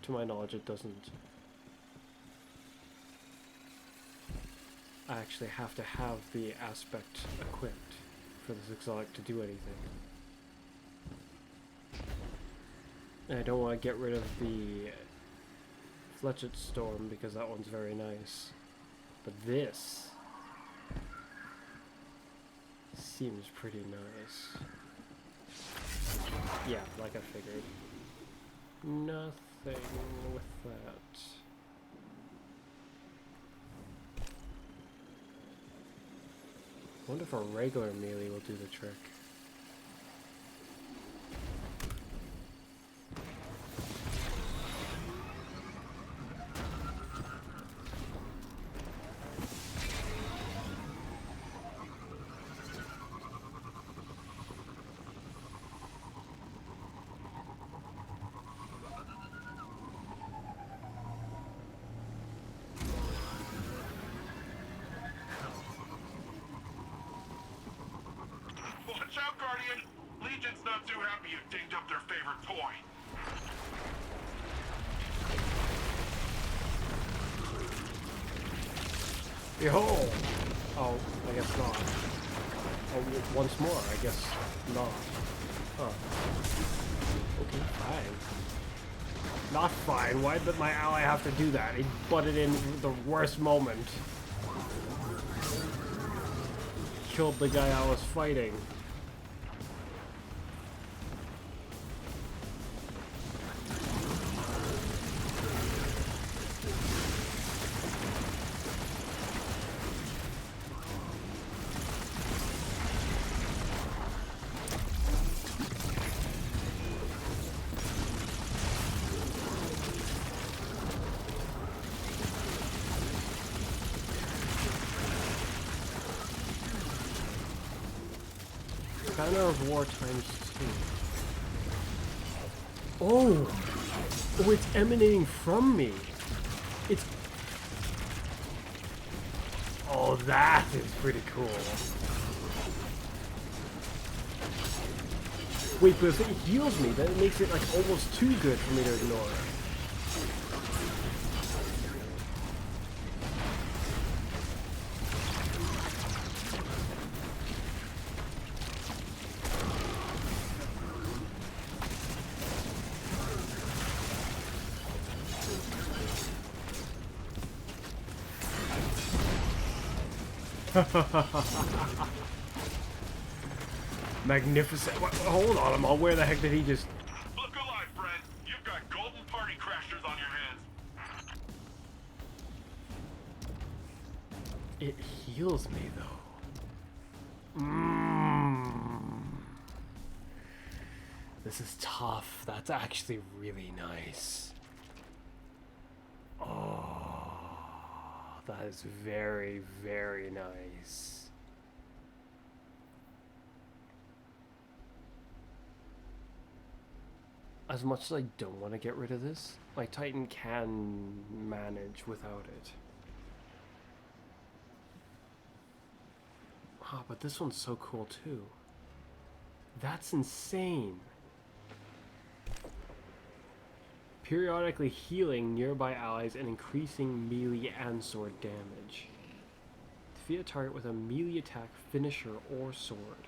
to my knowledge, it doesn't. I actually have to have the aspect equipped for this exotic to do anything. And I don't want to get rid of the Fletched Storm, because that one's very nice. But this seems pretty nice. Yeah, like I figured. Nothing with that. Wonder if a regular melee will do the trick. Watch out, Guardian! Legion's not too happy you dinged up their favorite toy. Behold! Oh, I guess not. Oh, once more, I guess not. Huh. Okay, fine. Not fine. Why did my ally have to do that? He butted in the worst moment. Killed the guy I was fighting. Banner of War ×2. Oh! Oh, it's emanating from me. It's... Oh, that is pretty cool. Wait, but if it heals me, then it makes it like almost too good for me to ignore it. Magnificent. Hold on, I'm all where the heck did he just... Look alive, friend! You've got golden party crashers on your hands! It heals me, though. This is tough. That's actually really nice. Oh, that is very, very nice. As much as I don't want to get rid of this, my Titan can manage without it. Ah, but this one's so cool too. That's insane. Periodically healing nearby allies and increasing melee and sword damage. Defeat a target with a melee attack, finisher, or sword.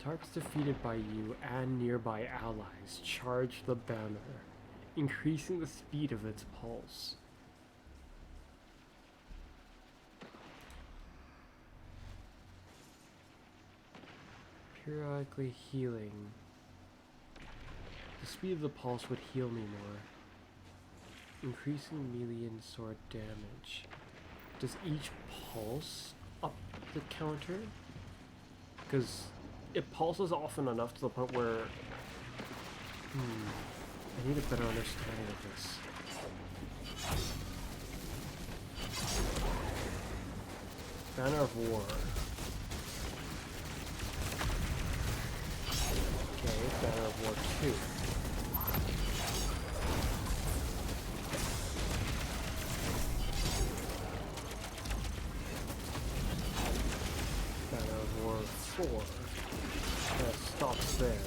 Targets defeated by you and nearby allies charge the banner, increasing the speed of its pulse. Periodically healing. The speed of the pulse would heal me more. Increasing melee and sword damage. Does each pulse up the counter? Because it pulses often enough to the point where I need a better understanding of this. Banner of War. Okay, Banner of War 2. Banner of War 4. That stops there.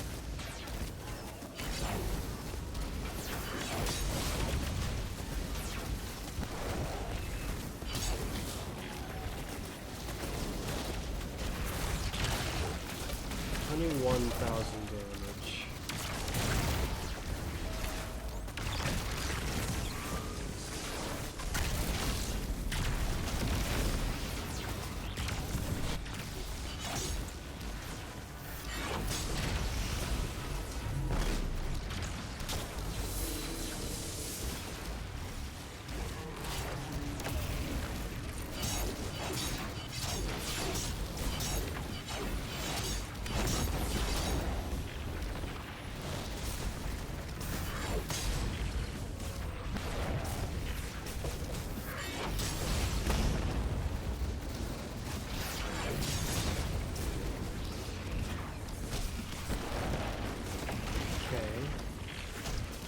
51,000 damage.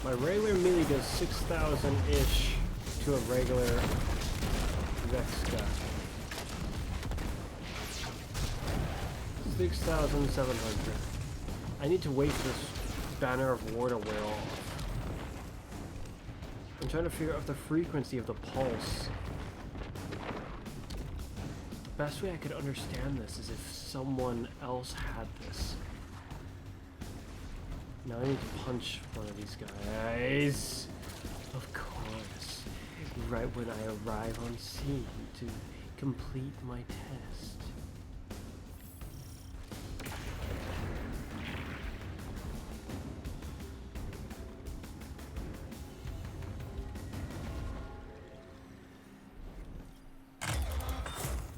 My regular melee does 6,000-ish to a regular Vex guy. 6,700. I need to wait for this Banner of War to wear off. I'm trying to figure out the frequency of the pulse. The best way I could understand this is if someone else had this. Now I need to punch one of these guys. Of course. Right when I arrive on scene to complete my test.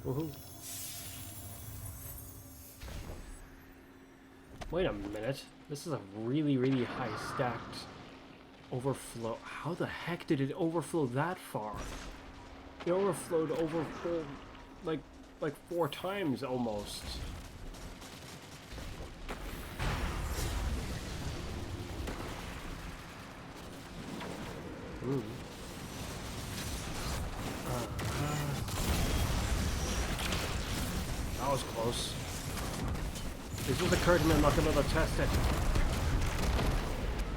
Woohoo. Wait a minute. This is a really, really high stacked overflow. How the heck did it overflow that far? It overflowed over like 4 times almost. Ooh. That was close. This was occurred to me, I'm not going to test it.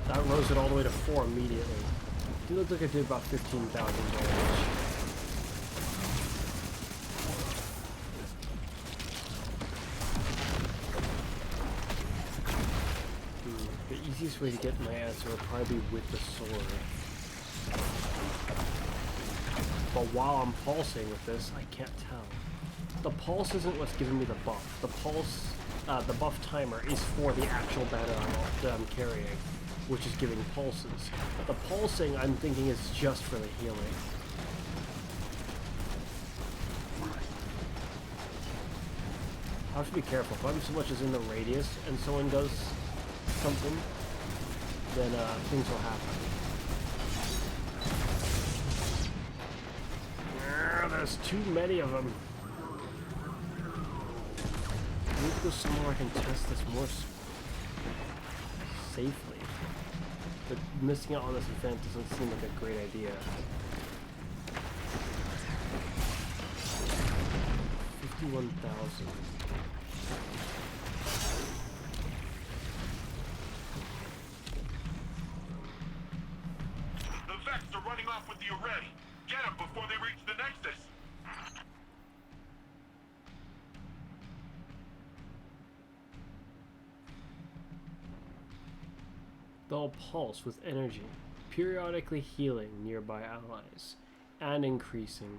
That rose it all the way to 4 immediately. It looks like I did about 15,000 damage. The easiest way to get my answer would probably be with the sword. But while I'm pulsing with this, I can't tell. The pulse isn't what's giving me the buff. The pulse... the buff timer is for the actual banner that I'm carrying, which is giving pulses. The pulsing, I'm thinking, is just for the healing. I have to be careful. If I'm so much as in the radius and someone does something, then things will happen. There's too many of them. I need to go somewhere I can test this more safely. But missing out on this event doesn't seem like a great idea. 51,000. The Vex are running off with the array. Get them before they reach the Nexus. They'll pulse with energy, periodically healing nearby allies, and increasing.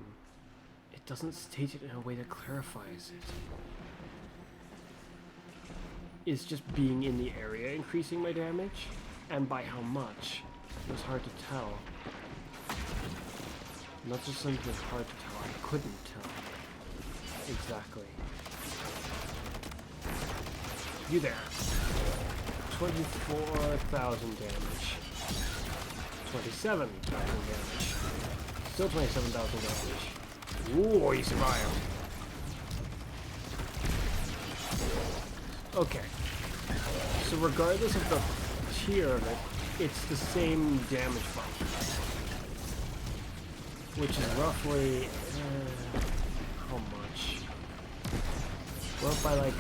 It doesn't state it in a way that clarifies it. Is just being in the area increasing my damage? And by how much? It was hard to tell. Not just something that's hard to tell, I couldn't tell. Exactly. You there. 24,000 damage. 27,000 damage. Still 27,000 damage. Ooh, you survived. Okay. So regardless of the tier of it, it's the same damage bump. Which is roughly... how much? We're up by like...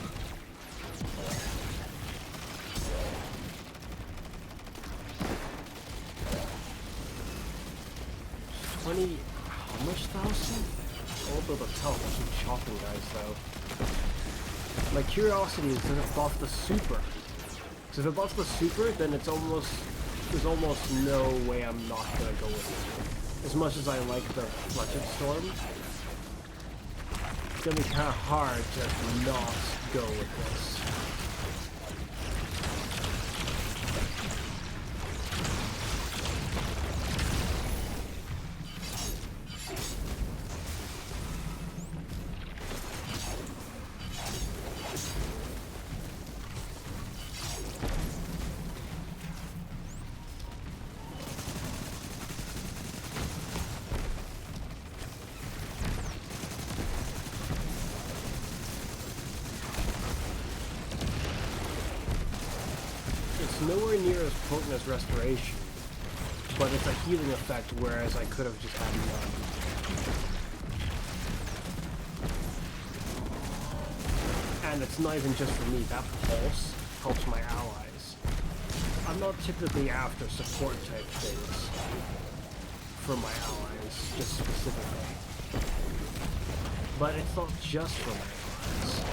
20... how much thousand? I won't be able to tell if I keep chopping guys though. My curiosity is, does it buff the super? Because if it buffs the super, then there's almost no way I'm not gonna go with it. As much as I like the Fletched Storm, it's gonna be kind of hard to not go with this. Nowhere near as potent as Restoration, but it's a healing effect, whereas I could have just had none. And it's not even just for me, that pulse helps my allies. I'm not typically after support type things for my allies, just specifically. But it's not just for my allies.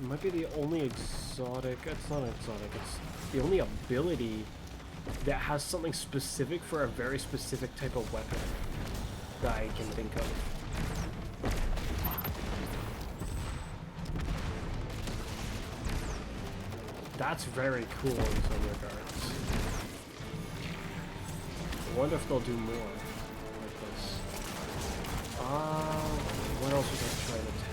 It might be the only exotic, it's not exotic, it's the only ability that has something specific for a very specific type of weapon that I can think of. That's very cool in some regards. I wonder if they'll do more like this. What else was I trying to test?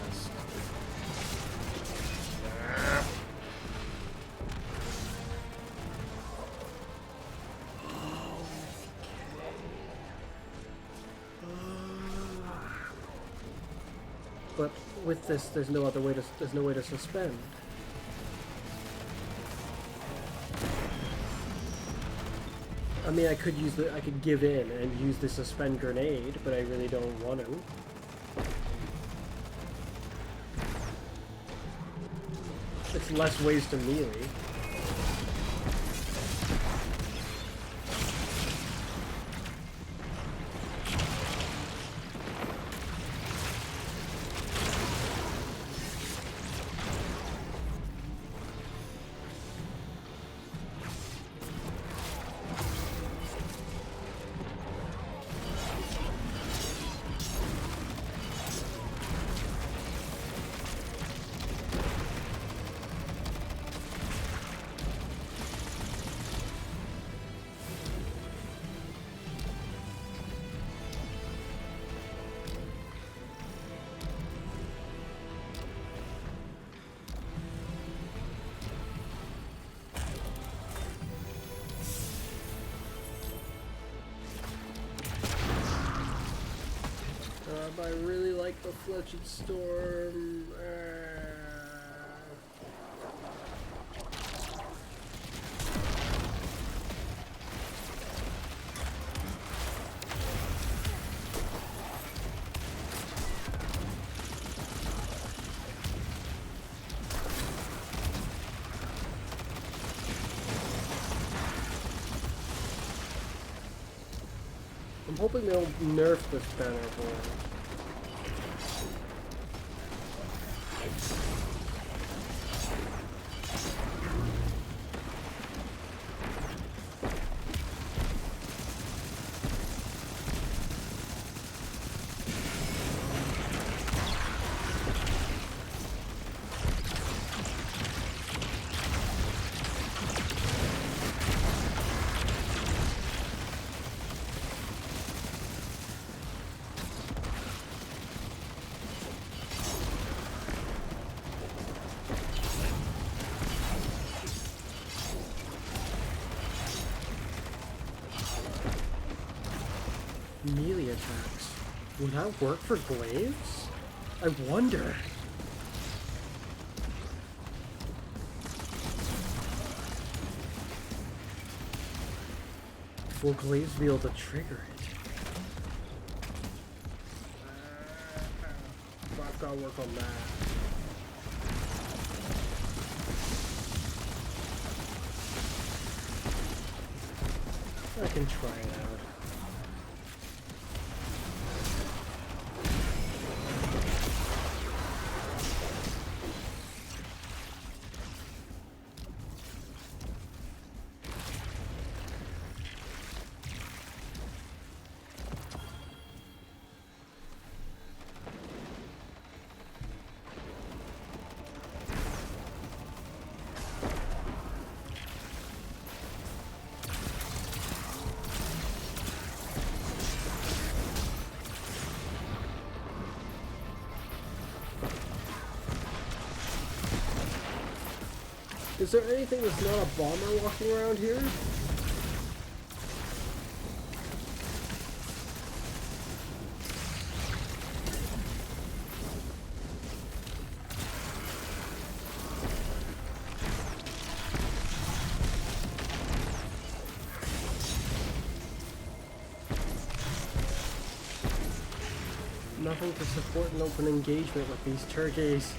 But with this, there's no way to suspend. I mean, I could give in and use the suspend grenade, but I really don't want to. It's less ways to melee. I really like the Fletched Storm. I'm hoping they'll nerf this banner board. Melee attacks. Will that work for glaives? I wonder. Will glaives be able to trigger it? I've got to work on that. I can try it out. Is there anything that's not a bomber walking around here? Nothing to support an open engagement with these turkeys.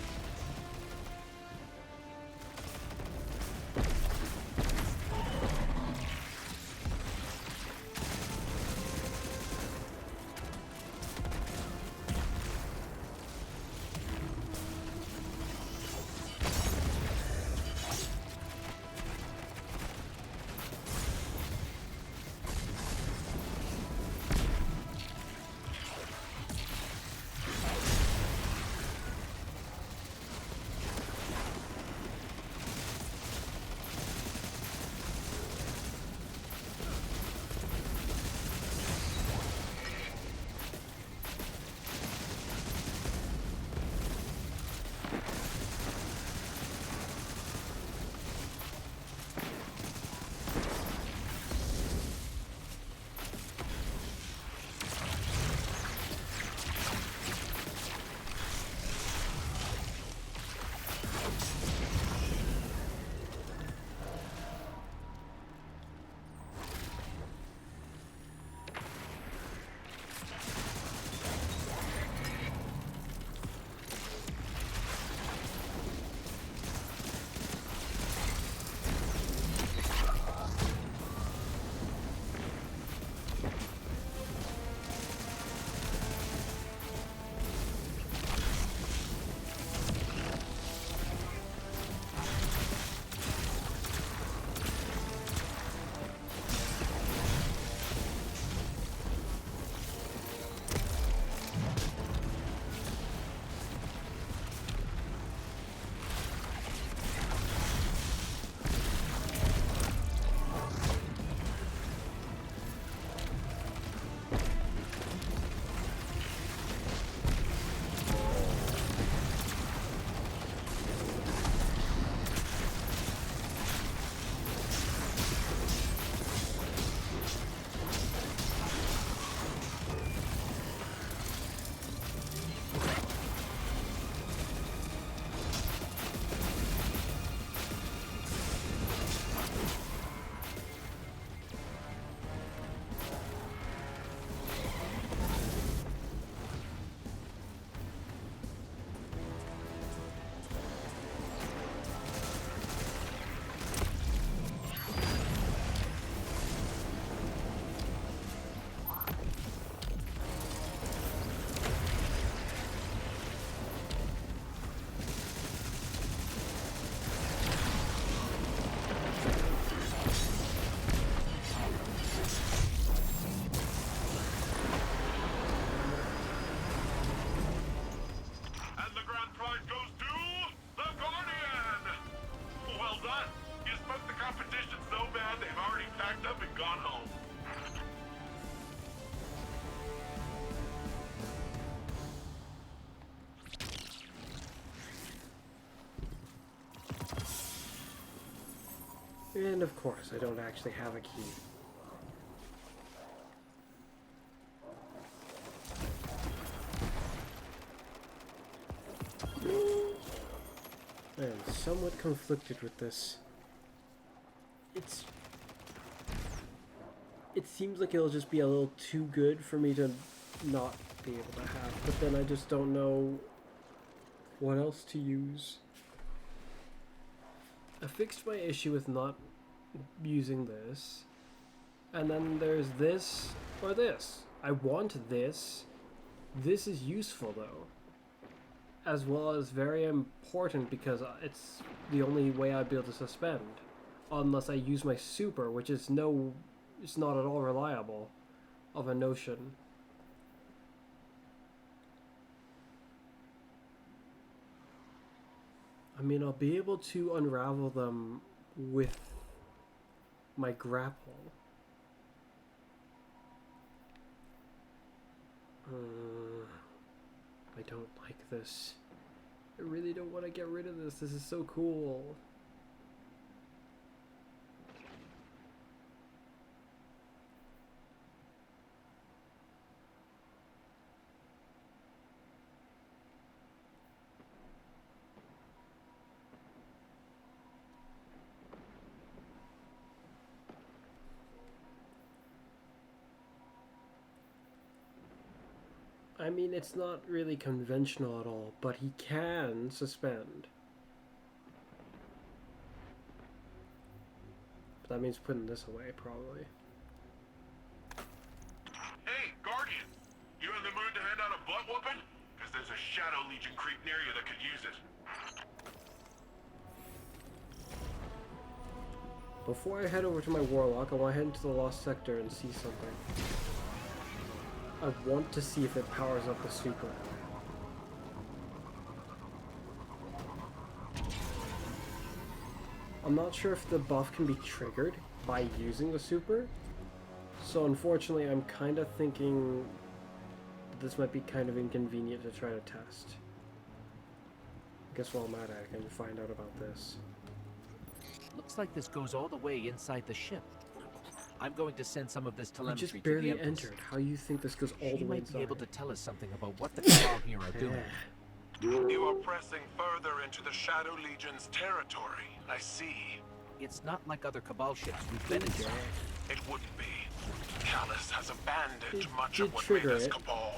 And of course, I don't actually have a key. I am somewhat conflicted with this. It seems like it'll just be a little too good for me to not be able to have, but then I just don't know what else to use. I fixed my issue with not using this. And then there's this or this. I want this. This is useful though. As well as very important because it's the only way I'd be able to suspend. Unless I use my super, which is it's not at all reliable of a notion. I mean, I'll be able to unravel them with my grapple. I don't like this. I really don't want to get rid of this. This is so cool. I mean, it's not really conventional at all, but he can suspend. But that means putting this away, probably. Hey, Guardian! You in the mood to hand out a butt whooping? Because there's a Shadow Legion creep near you that could use it. Before I head over to my Warlock, I want to head into the Lost Sector and see something. I want to see if it powers up the super. I'm not sure if the buff can be triggered by using the super, so unfortunately I'm kind of thinking this might be kind of inconvenient to try to test. I guess while I'm at it, I can find out about this. Looks like this goes all the way inside the ship. I'm going to send some of this You telemetry just to the barely Empress. entered. How do you think this goes all She the way might inside? be able to tell us something about what the Cabal here are doing. You are pressing further into the Shadow Legion's territory, I see. It's not like other Cabal ships we've been inside. It wouldn't be. Callus has abandoned It much did of what trigger made us it. Cabal.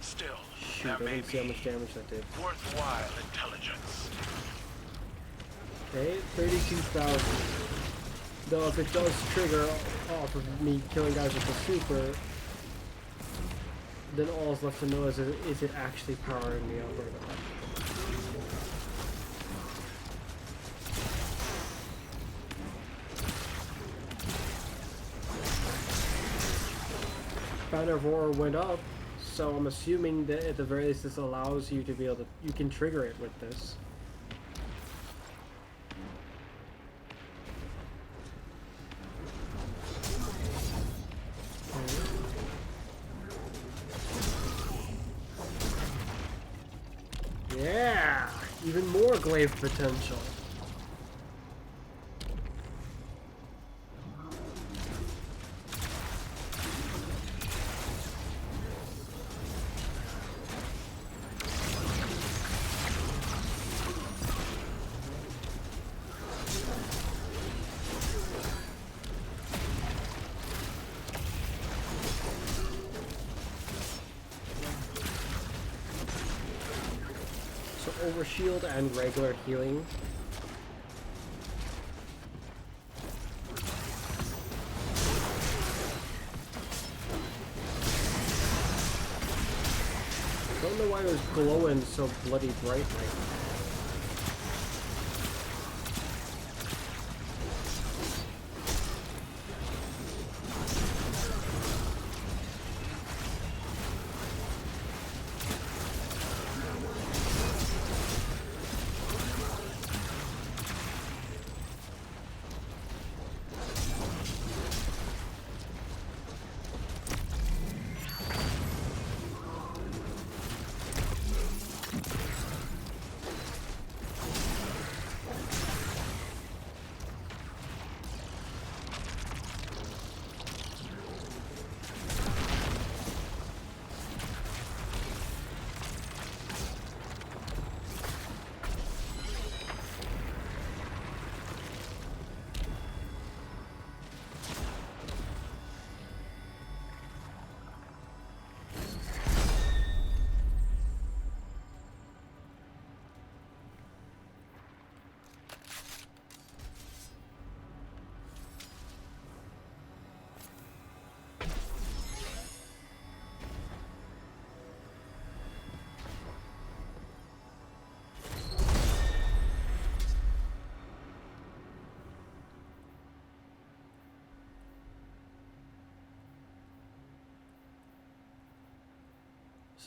Still, Shoot, there I may didn't see how be much damage that did. worthwhile intelligence. Okay, 32,000. Though if it does trigger off of me killing guys with the super, then all's left to know is it actually powering me up or not. Banner of Horror went up, so I'm assuming that at the very least this allows you to be able to, you can trigger it with this. Yeah! Even more glaive potential. So overshield and regular healing. I don't know why it was glowing so bloody bright like that.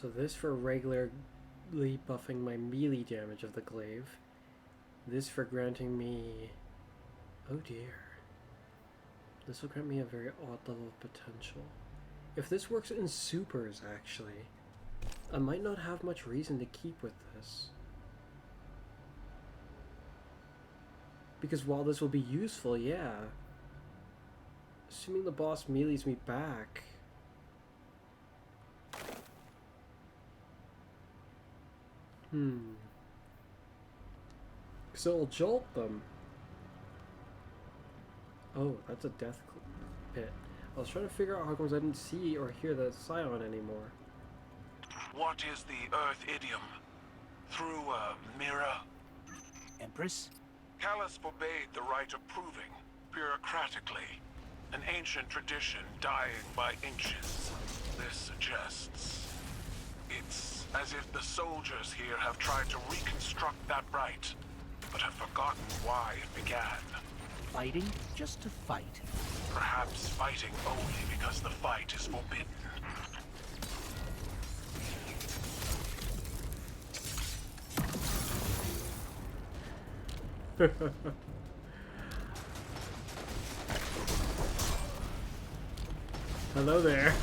So this for regularly buffing my melee damage of the glaive. This for granting me... Oh dear. This will grant me a very odd level of potential. If this works in supers, actually, I might not have much reason to keep with this. Because while this will be useful, yeah. Assuming the boss melees me back... Because it'll jolt them. Oh, that's a death pit. I was trying to figure out how comes I didn't see or hear the scion anymore. What is the Earth idiom? Through a mirror? Empress? Callus forbade the right of proving, bureaucratically. An ancient tradition dying by inches. This suggests... It's as if the soldiers here have tried to reconstruct that right, but have forgotten why it began. Fighting just to fight. Perhaps fighting only because the fight is forbidden. Hello there.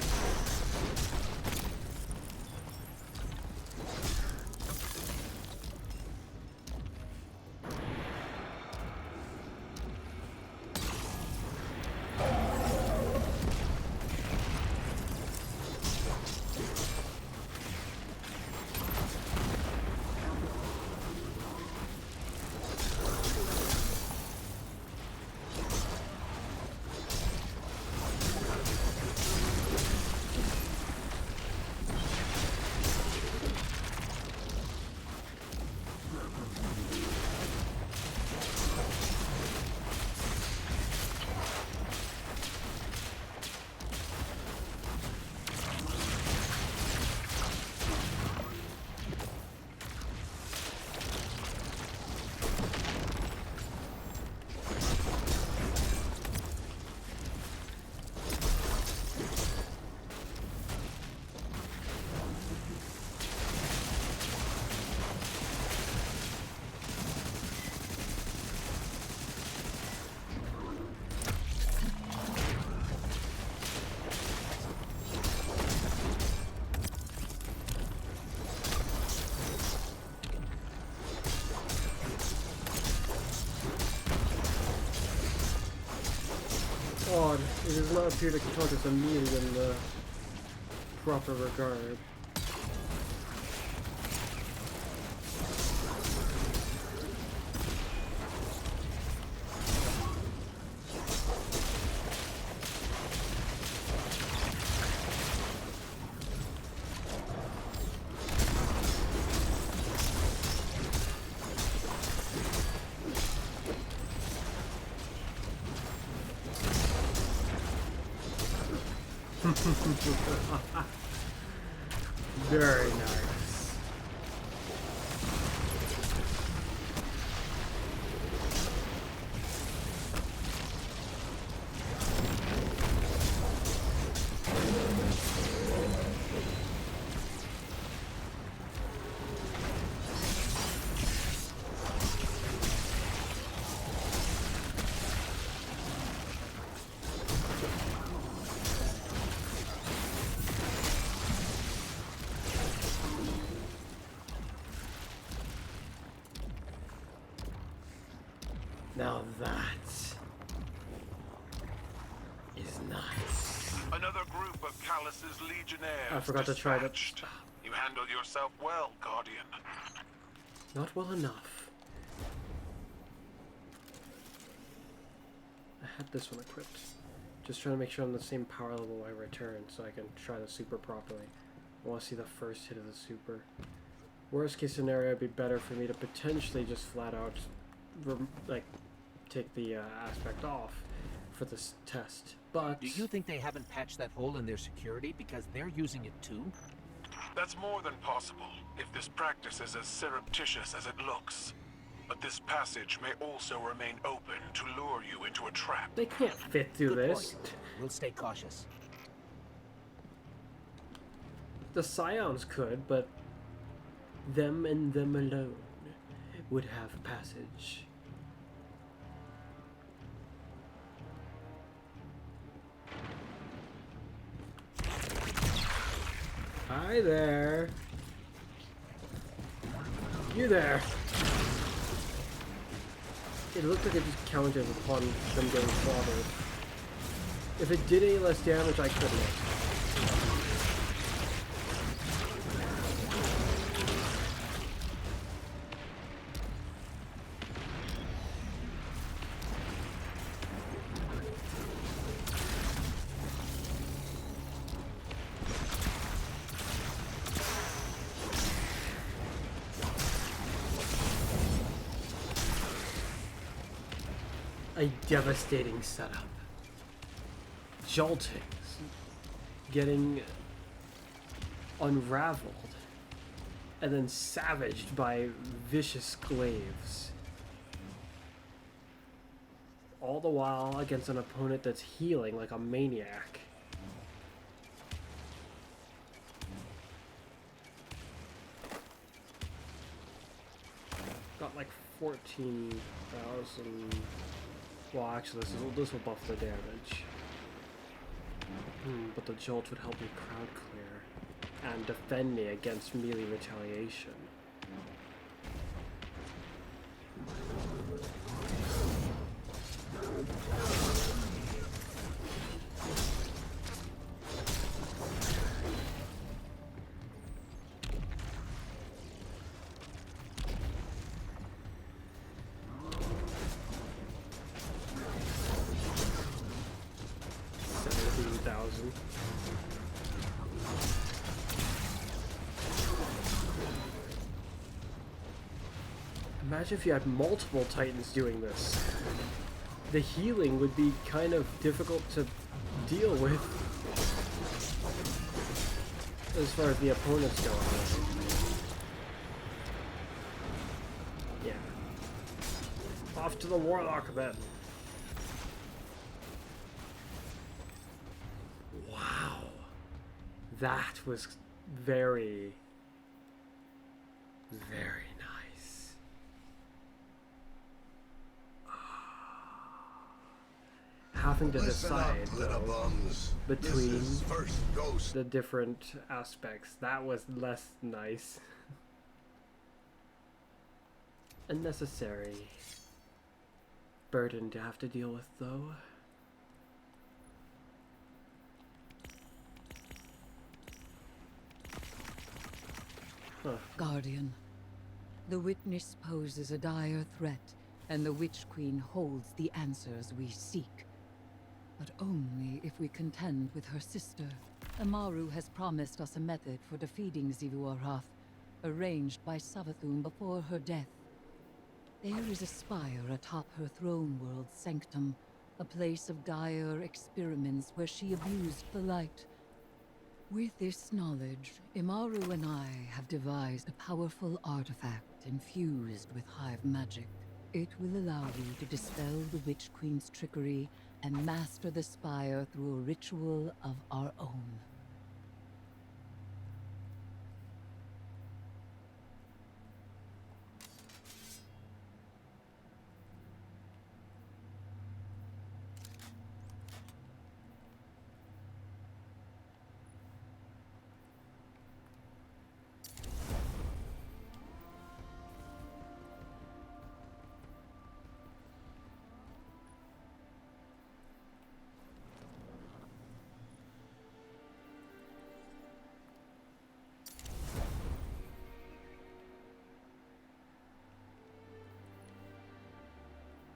Odd. It does not appear to count as a melee in the proper regard. Very nice. Now that is nice. Another group of Callus's legionnaires I forgot to try that. dispatched. You handled yourself well, Guardian. Not well enough. I had this one equipped. Just trying to make sure I'm the same power level when I return so I can try the super properly. I want to see the first hit of the super. Worst case scenario, it'd be better for me to potentially just flat out like take the aspect off for this test. But Do you think they haven't patched that hole in their security because they're using it too? That's more than possible, if this practice is as surreptitious as it looks. But this passage may also remain open to lure you into a trap. they can't fit through Good this. point. We'll stay cautious. The Scions could, but them and them alone would have passage. Hi there. You there. It looked like it just counted upon them getting slaughtered. If it did any less damage, I couldn't. A devastating setup. Jolting. Getting unraveled. And then savaged by vicious glaives. All the while against an opponent that's healing like a maniac. Got like 14,000. Well, actually, this will buff the damage. But the jolt would help me crowd clear and defend me against melee retaliation. Imagine if you had multiple Titans doing this. The healing would be kind of difficult to deal with as far as the opponents go. Yeah. Off to the Warlock then. Wow. That was very, very nice. Having to decide though, between the different aspects, that was less nice. Unnecessary burden to have to deal with though. Huh. Guardian, the witness poses a dire threat, and the Witch Queen holds the answers we seek. But only if we contend with her sister. Amaru has promised us a method for defeating Zivu-Arath, arranged by Savathun before her death. There is a spire atop her throne world's sanctum, a place of dire experiments where she abused the light. With this knowledge, Imaru and I have devised a powerful artifact infused with hive magic. It will allow you to dispel the Witch Queen's trickery and master the spire through a ritual of our own.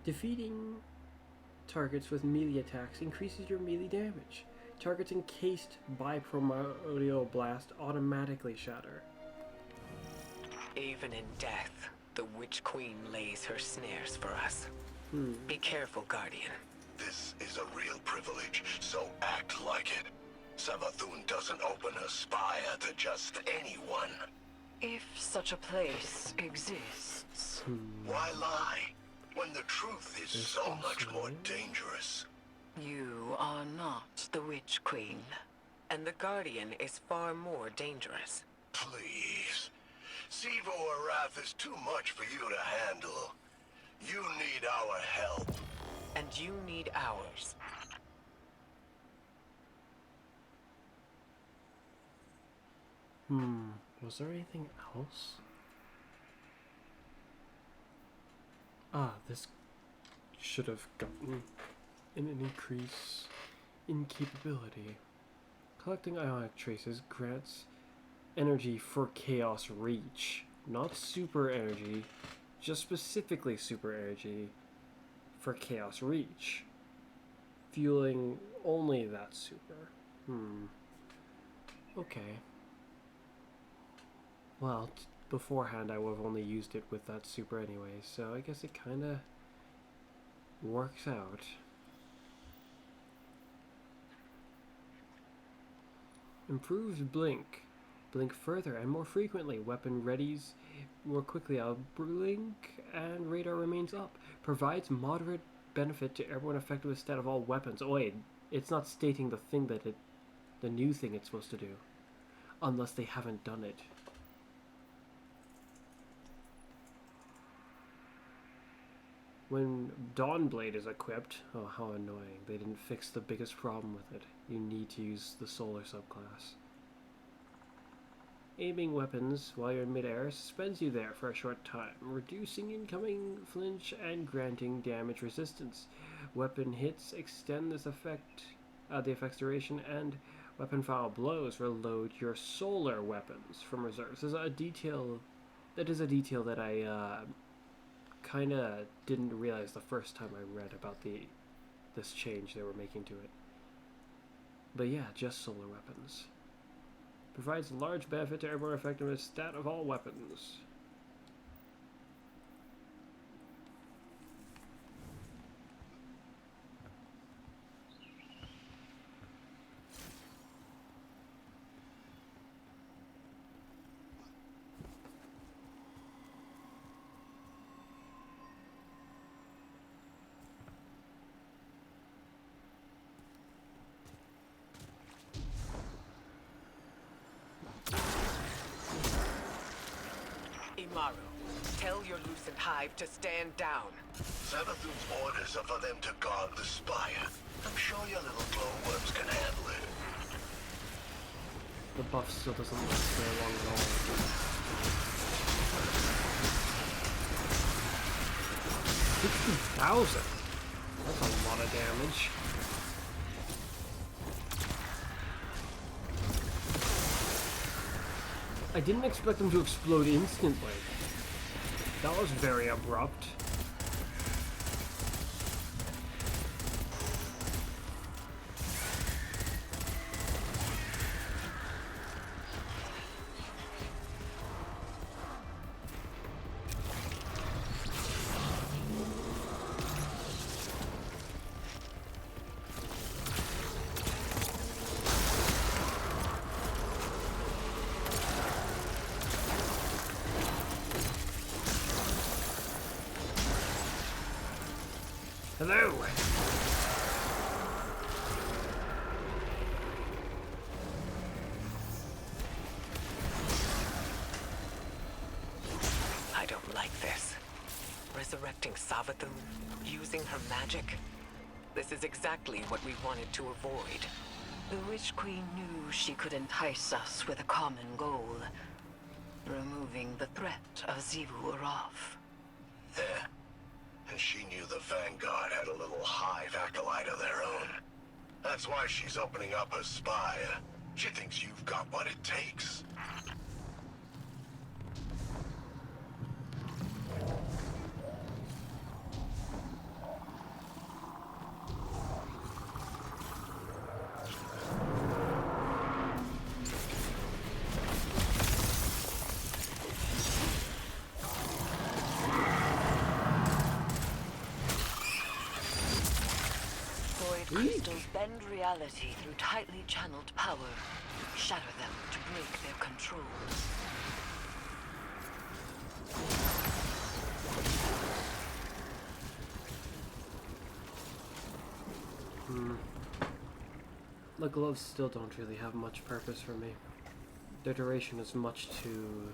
Defeating targets with melee attacks increases your melee damage. Targets encased by Primordial Blast automatically shatter. Even in death, the Witch Queen lays her snares for us. Be careful, Guardian. This is a real privilege, so act like it. Savathun doesn't open a spire to just anyone. If such a place exists. Why lie? When the truth is so much more dangerous. You are not the Witch Queen. And the Guardian is far more dangerous. Please. Sivo Arath is too much for you to handle. You need our help. And you need ours. Was there anything else? Ah, this should have gotten an increase in capability. Collecting ionic traces grants energy for Chaos Reach. Not super energy, just specifically super energy for Chaos Reach. Fueling only that super. Okay. Well, beforehand I would have only used it with that super anyway, so I guess it kinda works out. Improved blink. Blink further and more frequently. Weapon readies more quickly. I'll blink and radar remains up. Provides moderate benefit to everyone affected with stat of all weapons. Oh wait, it's not stating the thing that the new thing it's supposed to do. Unless they haven't done it. When Dawnblade is equipped, oh how annoying, they didn't fix the biggest problem with it. You need to use the solar subclass. Aiming weapons while you're in midair suspends you there for a short time, reducing incoming flinch and granting damage resistance. Weapon hits extend this effect, the effect's duration, and weapon foul blows reload your solar weapons from reserves. This is a detail that I kind of didn't realize the first time I read about this change they were making to it. But yeah, just solar weapons. Provides large benefit to everyone affected with stat of all weapons. Imaru, tell your Lucent Hive to stand down. Savathun's orders are for them to guard the spire. I'm sure your little glowworms can handle it. The buff still doesn't last very long at all. 60,000? That's a lot of damage. I didn't expect them to explode instantly. That was very abrupt. Hello! I don't like this. Resurrecting Savathun, using her magic. This is exactly what we wanted to avoid. The Witch Queen knew she could entice us with a common goal. Removing the threat of Xivu Arath. Yeah. And she knew the Vanguard had a little hive acolyte of their own. That's why she's opening up her spire. She thinks you've got what it takes. Crystals bend reality through tightly channeled power. Shatter them to break their control. The gloves still don't really have much purpose for me. Their duration is much too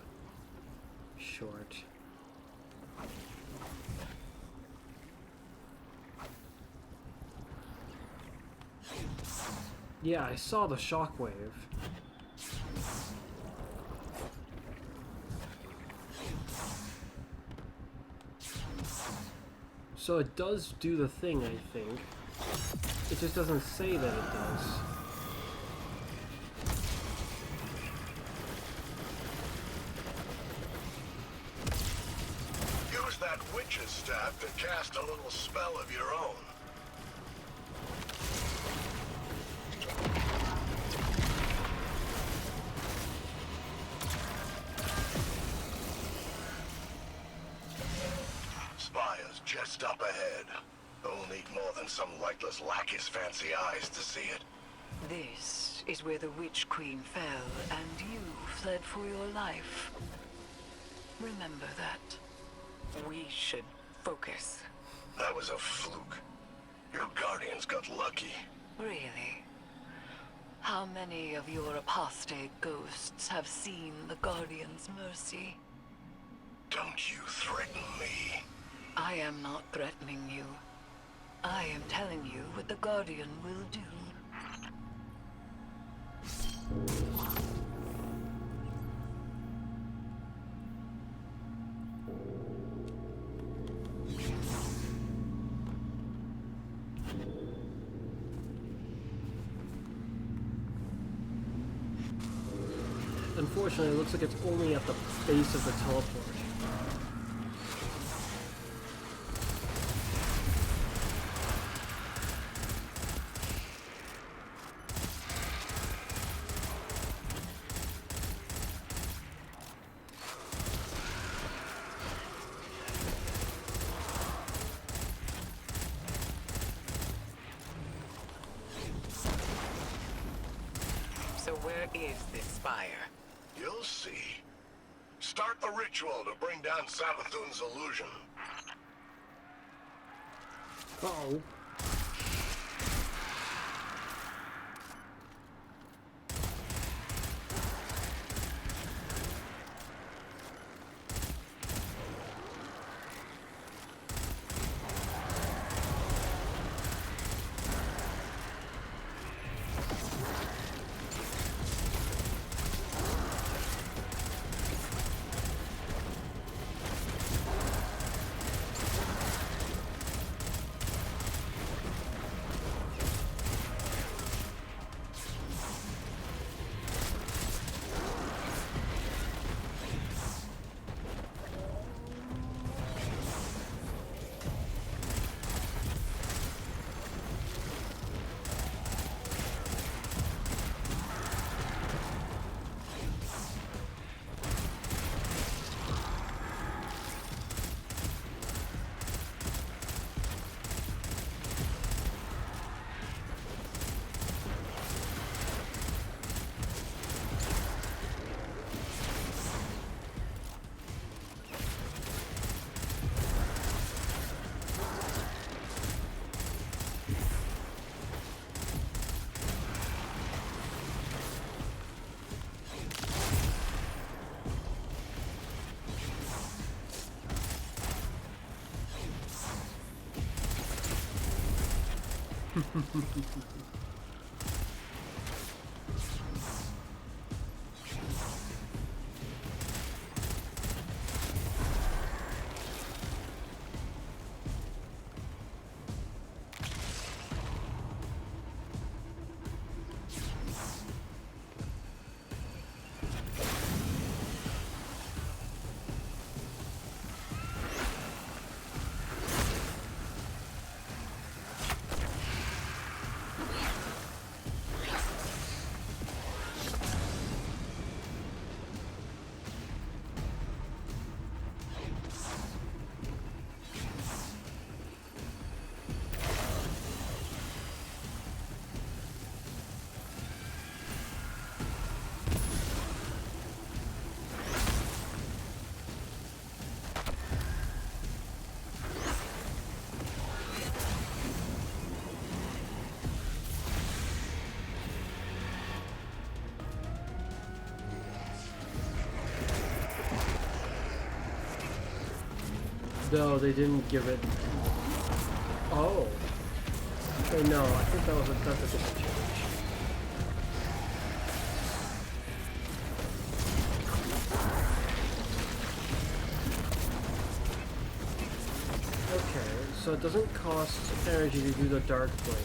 short. Yeah, I saw the shockwave. So it does do the thing, I think. It just doesn't say that it does. Use that witch's staff to cast a little spell of your own. Spire's just up ahead. Don't need more than some lightless lackey's fancy eyes to see it. This is where the Witch Queen fell, and you fled for your life. Remember that. We should focus. That was a fluke. Your guardians got lucky. Really? How many of your apostate ghosts have seen the Guardian's mercy? Don't you threaten me. I am not threatening you. I am telling you what the Guardian will do. Unfortunately, it looks like it's only at the base of the teleport. So where is this spire? You'll see. Start the ritual to bring down Savathun's illusion. Uh-oh. No, they didn't give it. Oh. Wait, no, I think that's a different change. Okay, so it doesn't cost energy to do the dark blink.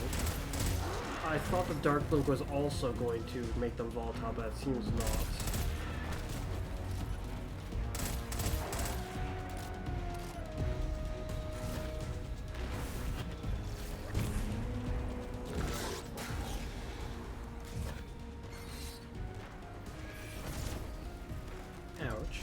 I thought the dark blink was also going to make them volatile, but it seems not. Ouch.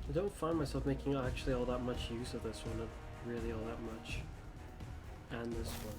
I don't find myself making actually all that much use of this one, really all that much. And this one.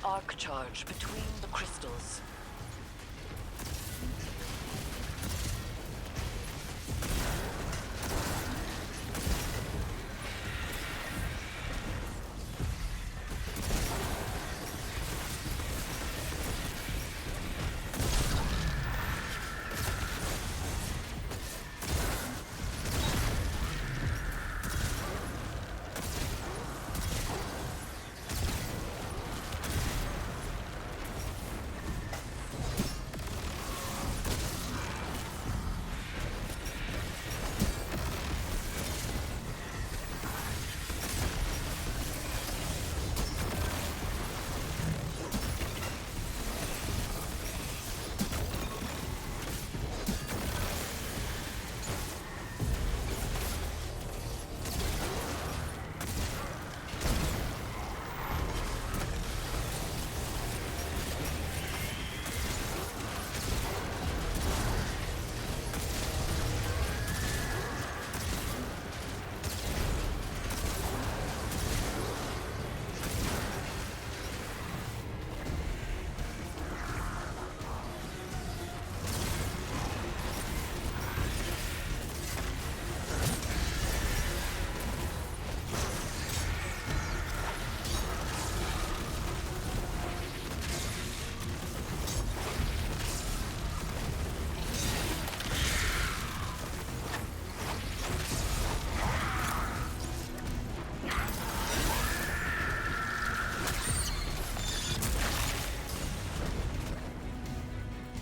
Arc charge between the crystals.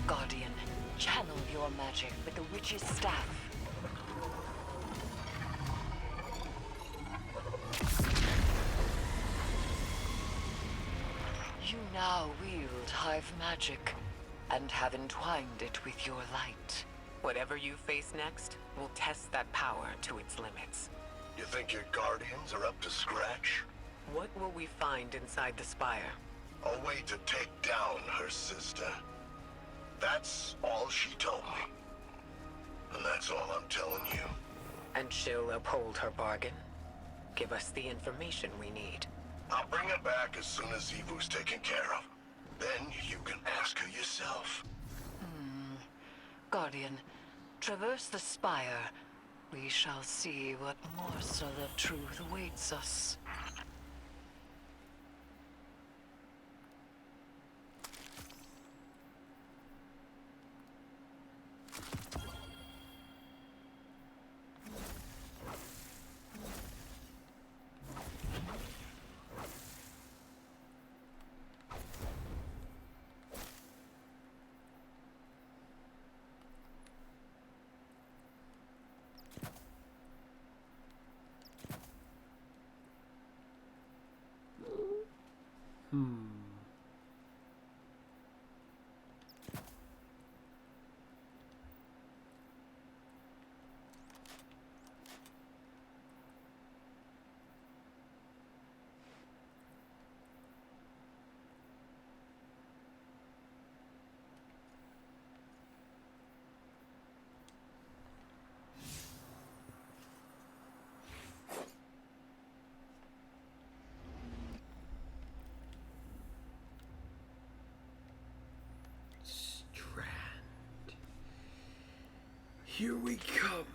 Guardian, channel your magic with the witch's staff. You now wield hive magic, and have entwined it with your light. Whatever you face next, will test that power to its limits. You think your guardians are up to scratch? What will we find inside the spire? A way to take down her sister. That's all she told me. And that's all I'm telling you. And she'll uphold her bargain? Give us the information we need. I'll bring her back as soon as Evu's taken care of. Then you can ask her yourself. Guardian, traverse the spire. We shall see what morsel of truth awaits us. Here we come.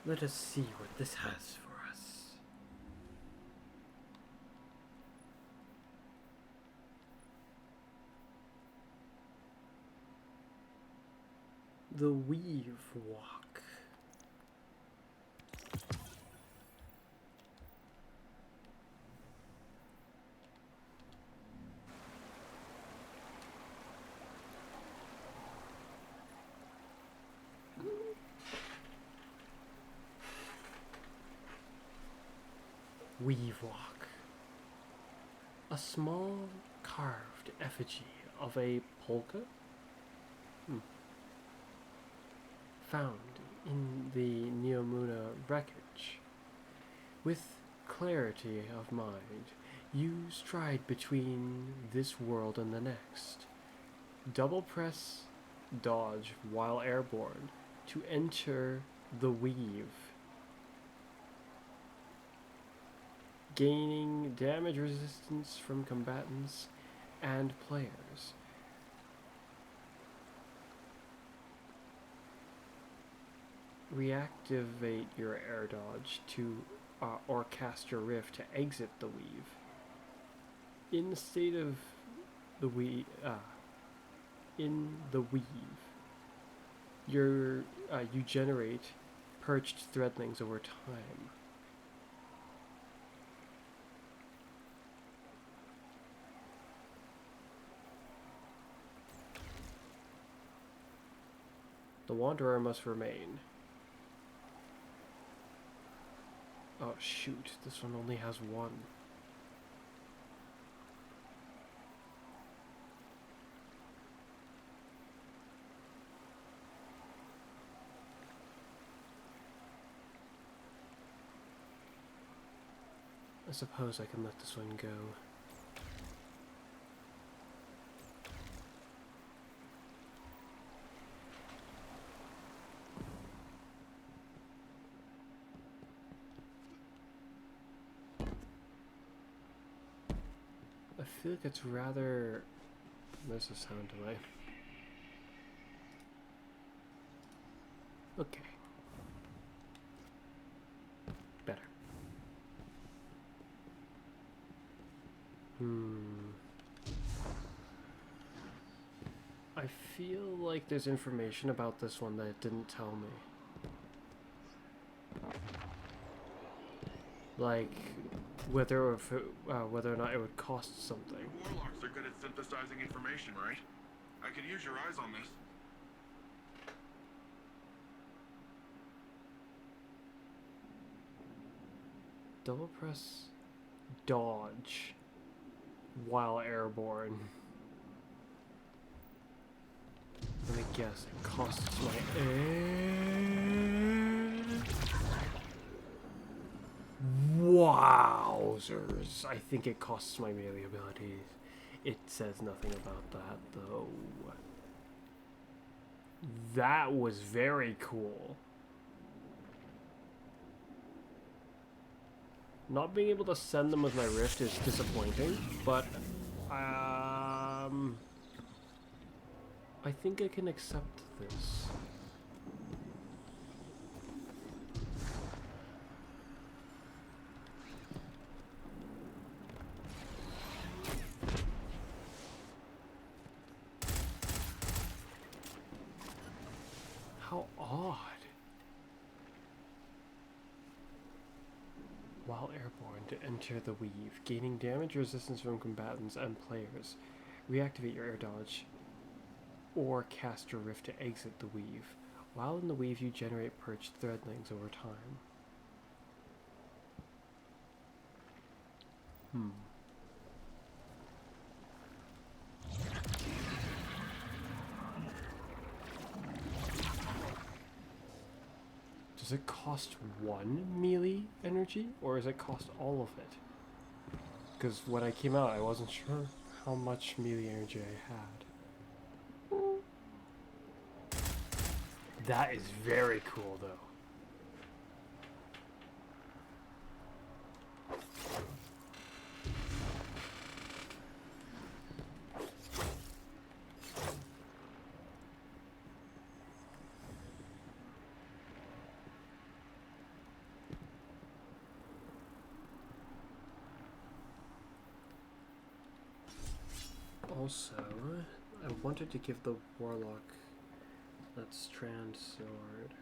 Let us see what this has for us. The Weave Walk. Weave Walk. A small carved effigy of a polka? Found in the Neomuna wreckage. With clarity of mind, you stride between this world and the next. Double press dodge while airborne to enter the weave. Gaining damage resistance from combatants and players. Reactivate your air dodge to or cast your rift to exit the weave. In the state of the weave, you generate perched threadlings over time. The Wanderer must remain. Oh shoot, this one only has one. I suppose I can let this one go. I feel like it's rather... There's a sound delay. Okay. Better. I feel like there's information about this one that it didn't tell me. Like whether or not it would cost something. Warlocks are good at synthesizing information, right? I could use your eyes on this. Double press dodge while airborne. Let me guess, it costs my Wowzers! I think it costs my melee abilities. It says nothing about that, though. That was very cool. Not being able to send them with my rift is disappointing, but I think I can accept this. How odd. While airborne, to enter the weave, gaining damage resistance from combatants and players. Reactivate your air dodge or cast your rift to exit the weave. While in the weave, you generate perched threadlings over time. Does it cost 1 melee energy, or does it cost all of it? Because when I came out, I wasn't sure how much melee energy I had. That is very cool, though. Also, I wanted to give the warlock that Strand sword.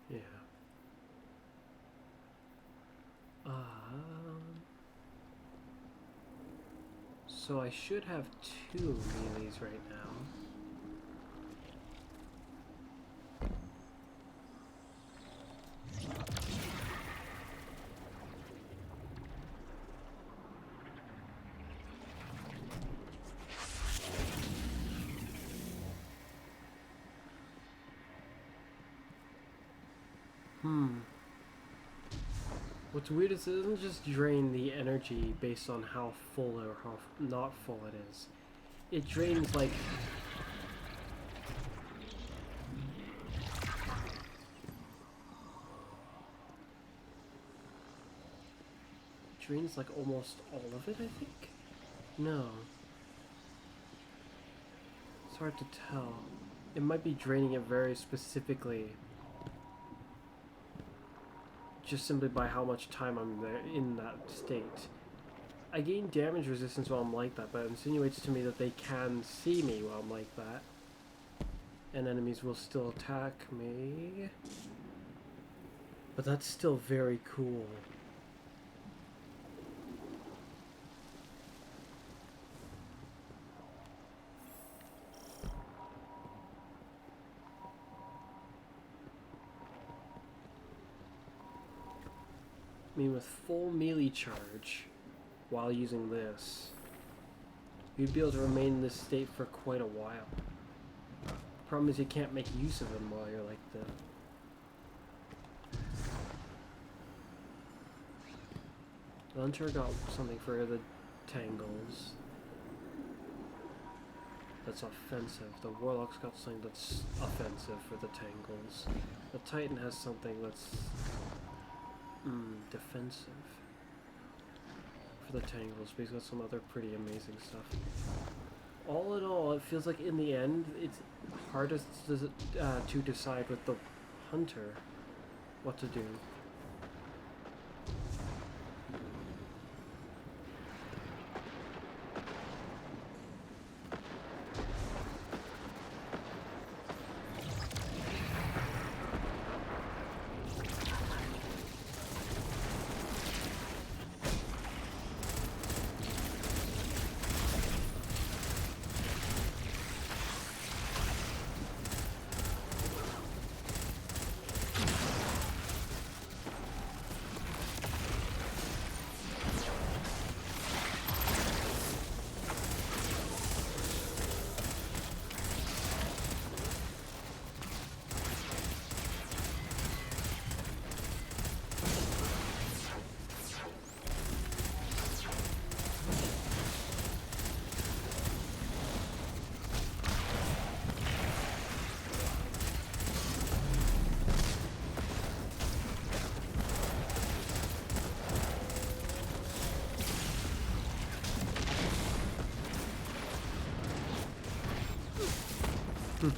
Yeah. So I should have 2 melees right now. What's weird is it doesn't just drain the energy based on how full or how not full it is. It drains like... drains like almost all of it, I think? No. It's hard to tell. It might be draining it very specifically. Just simply by how much time I'm there in that state. I gain damage resistance while I'm like that, but it insinuates to me that they can see me while I'm like that. And enemies will still attack me. But that's still very cool. I mean, with full melee charge, while using this, you'd be able to remain in this state for quite a while. Problem is you can't make use of them while you're like the Hunter got something for the tangles. That's offensive. The Warlock's got something that's offensive for the tangles. The Titan has something that's defensive for the tangles, but he's got some other pretty amazing stuff. All in all, it feels like in the end, it's hardest to decide with the Hunter what to do. I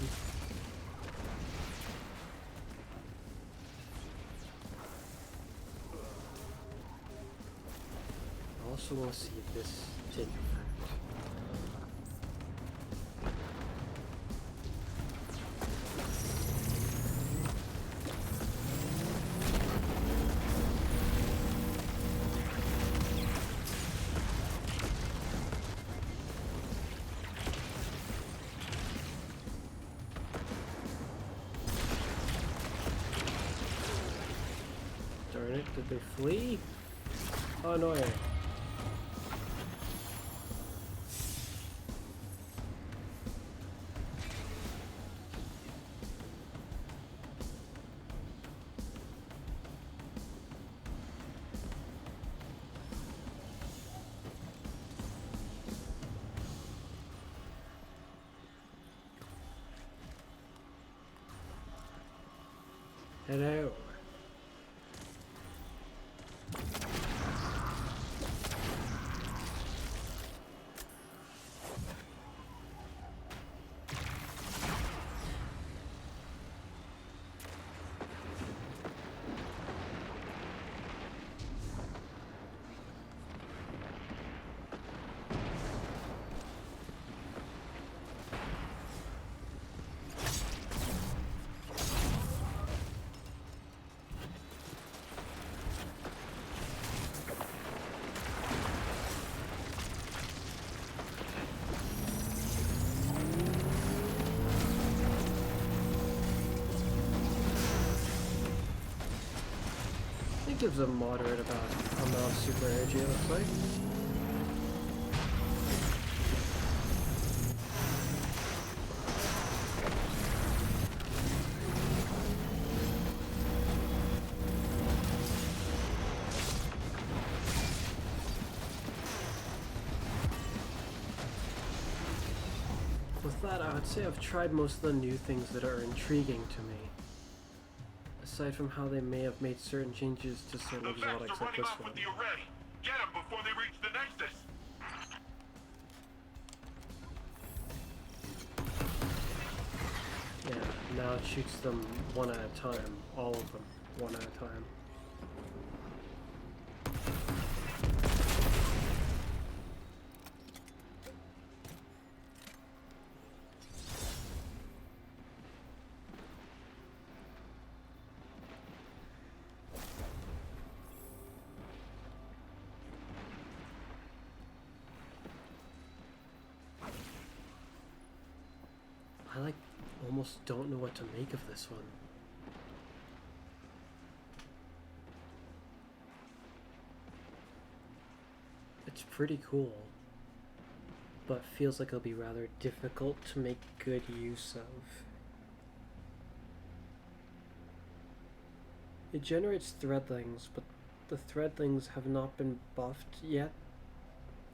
also want to see if this take effect. Darn it, did they flee? Oh no. Hello. It gives a moderate amount of super energy, it looks like. With that, I would say I've tried most of the new things that are intriguing to me. Aside from how they may have made certain changes to certain The Vex exotics are like running this off one. with the array. Get them before they reach the Nexus. Yeah, now it shoots them one at a time. All of them, one at a time. I almost don't know what to make of this one. It's pretty cool, but feels like it'll be rather difficult to make good use of. It generates threadlings, but the threadlings have not been buffed yet.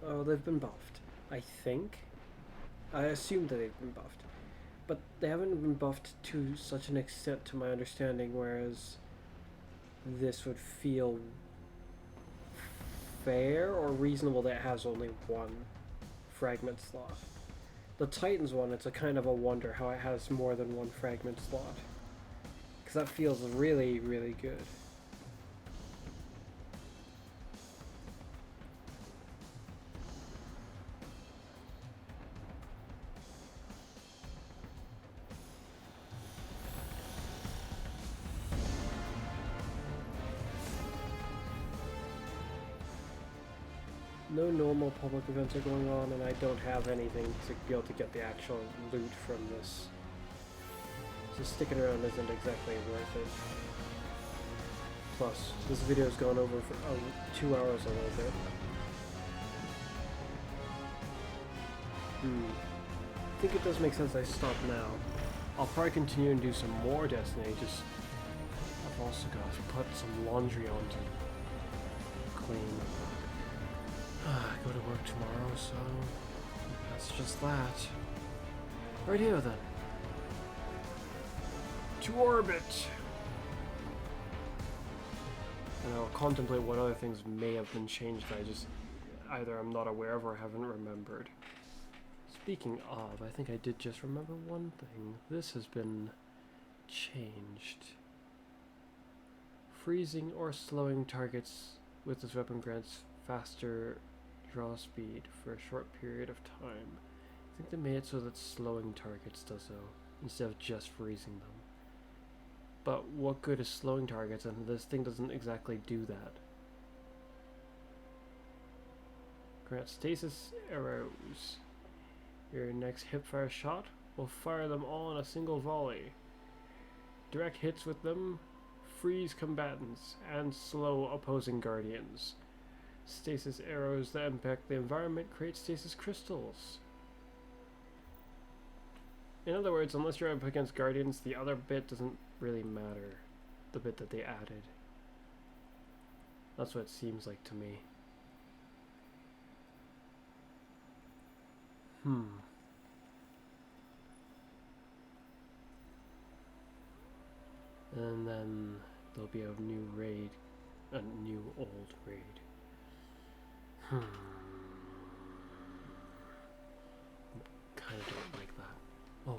Oh, they've been buffed, I think. I assume that they've been buffed. But they haven't been buffed to such an extent to my understanding, whereas this would feel fair or reasonable that it has only one fragment slot. The Titans one, it's a kind of a wonder how it has more than one fragment slot. Because that feels really, really good. No normal public events are going on, and I don't have anything to be able to get the actual loot from this. So sticking around isn't exactly worth it. Plus, this video's gone over for 2 hours a little bit. I think it does make sense I stop now. I'll probably continue and do some more Destiny, just I've also got to put some laundry on to clean. I go to work tomorrow, so that's just that. Right here, then. To orbit! And I'll contemplate what other things may have been changed that I just either I'm not aware of or haven't remembered. It's Speaking of, I think I did just remember one thing. This has been changed. Freezing or slowing targets with this weapon grants faster draw speed for a short period of time. I think they made it so that slowing targets does so, instead of just freezing them. But what good is slowing targets, and this thing doesn't exactly do that. Grant stasis arrows. Your next hipfire shot will fire them all in a single volley. Direct hits with them freeze combatants and slow opposing guardians. Stasis arrows that impact the environment create stasis crystals. In other words, unless you're up against guardians, the other bit doesn't really matter. The bit that they added. That's what it seems like to me. And then there'll be a new raid, a new old raid. Kind of don't like that. Oh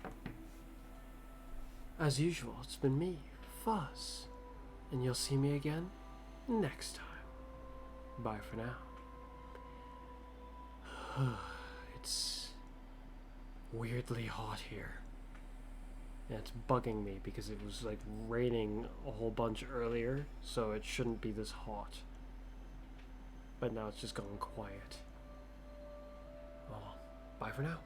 well. As usual, it's been me, Fuzz. And you'll see me again next time. Bye for now. It's weirdly hot here. And it's bugging me because it was like raining a whole bunch earlier, so it shouldn't be this hot. But now it's just gone quiet. Well, bye for now.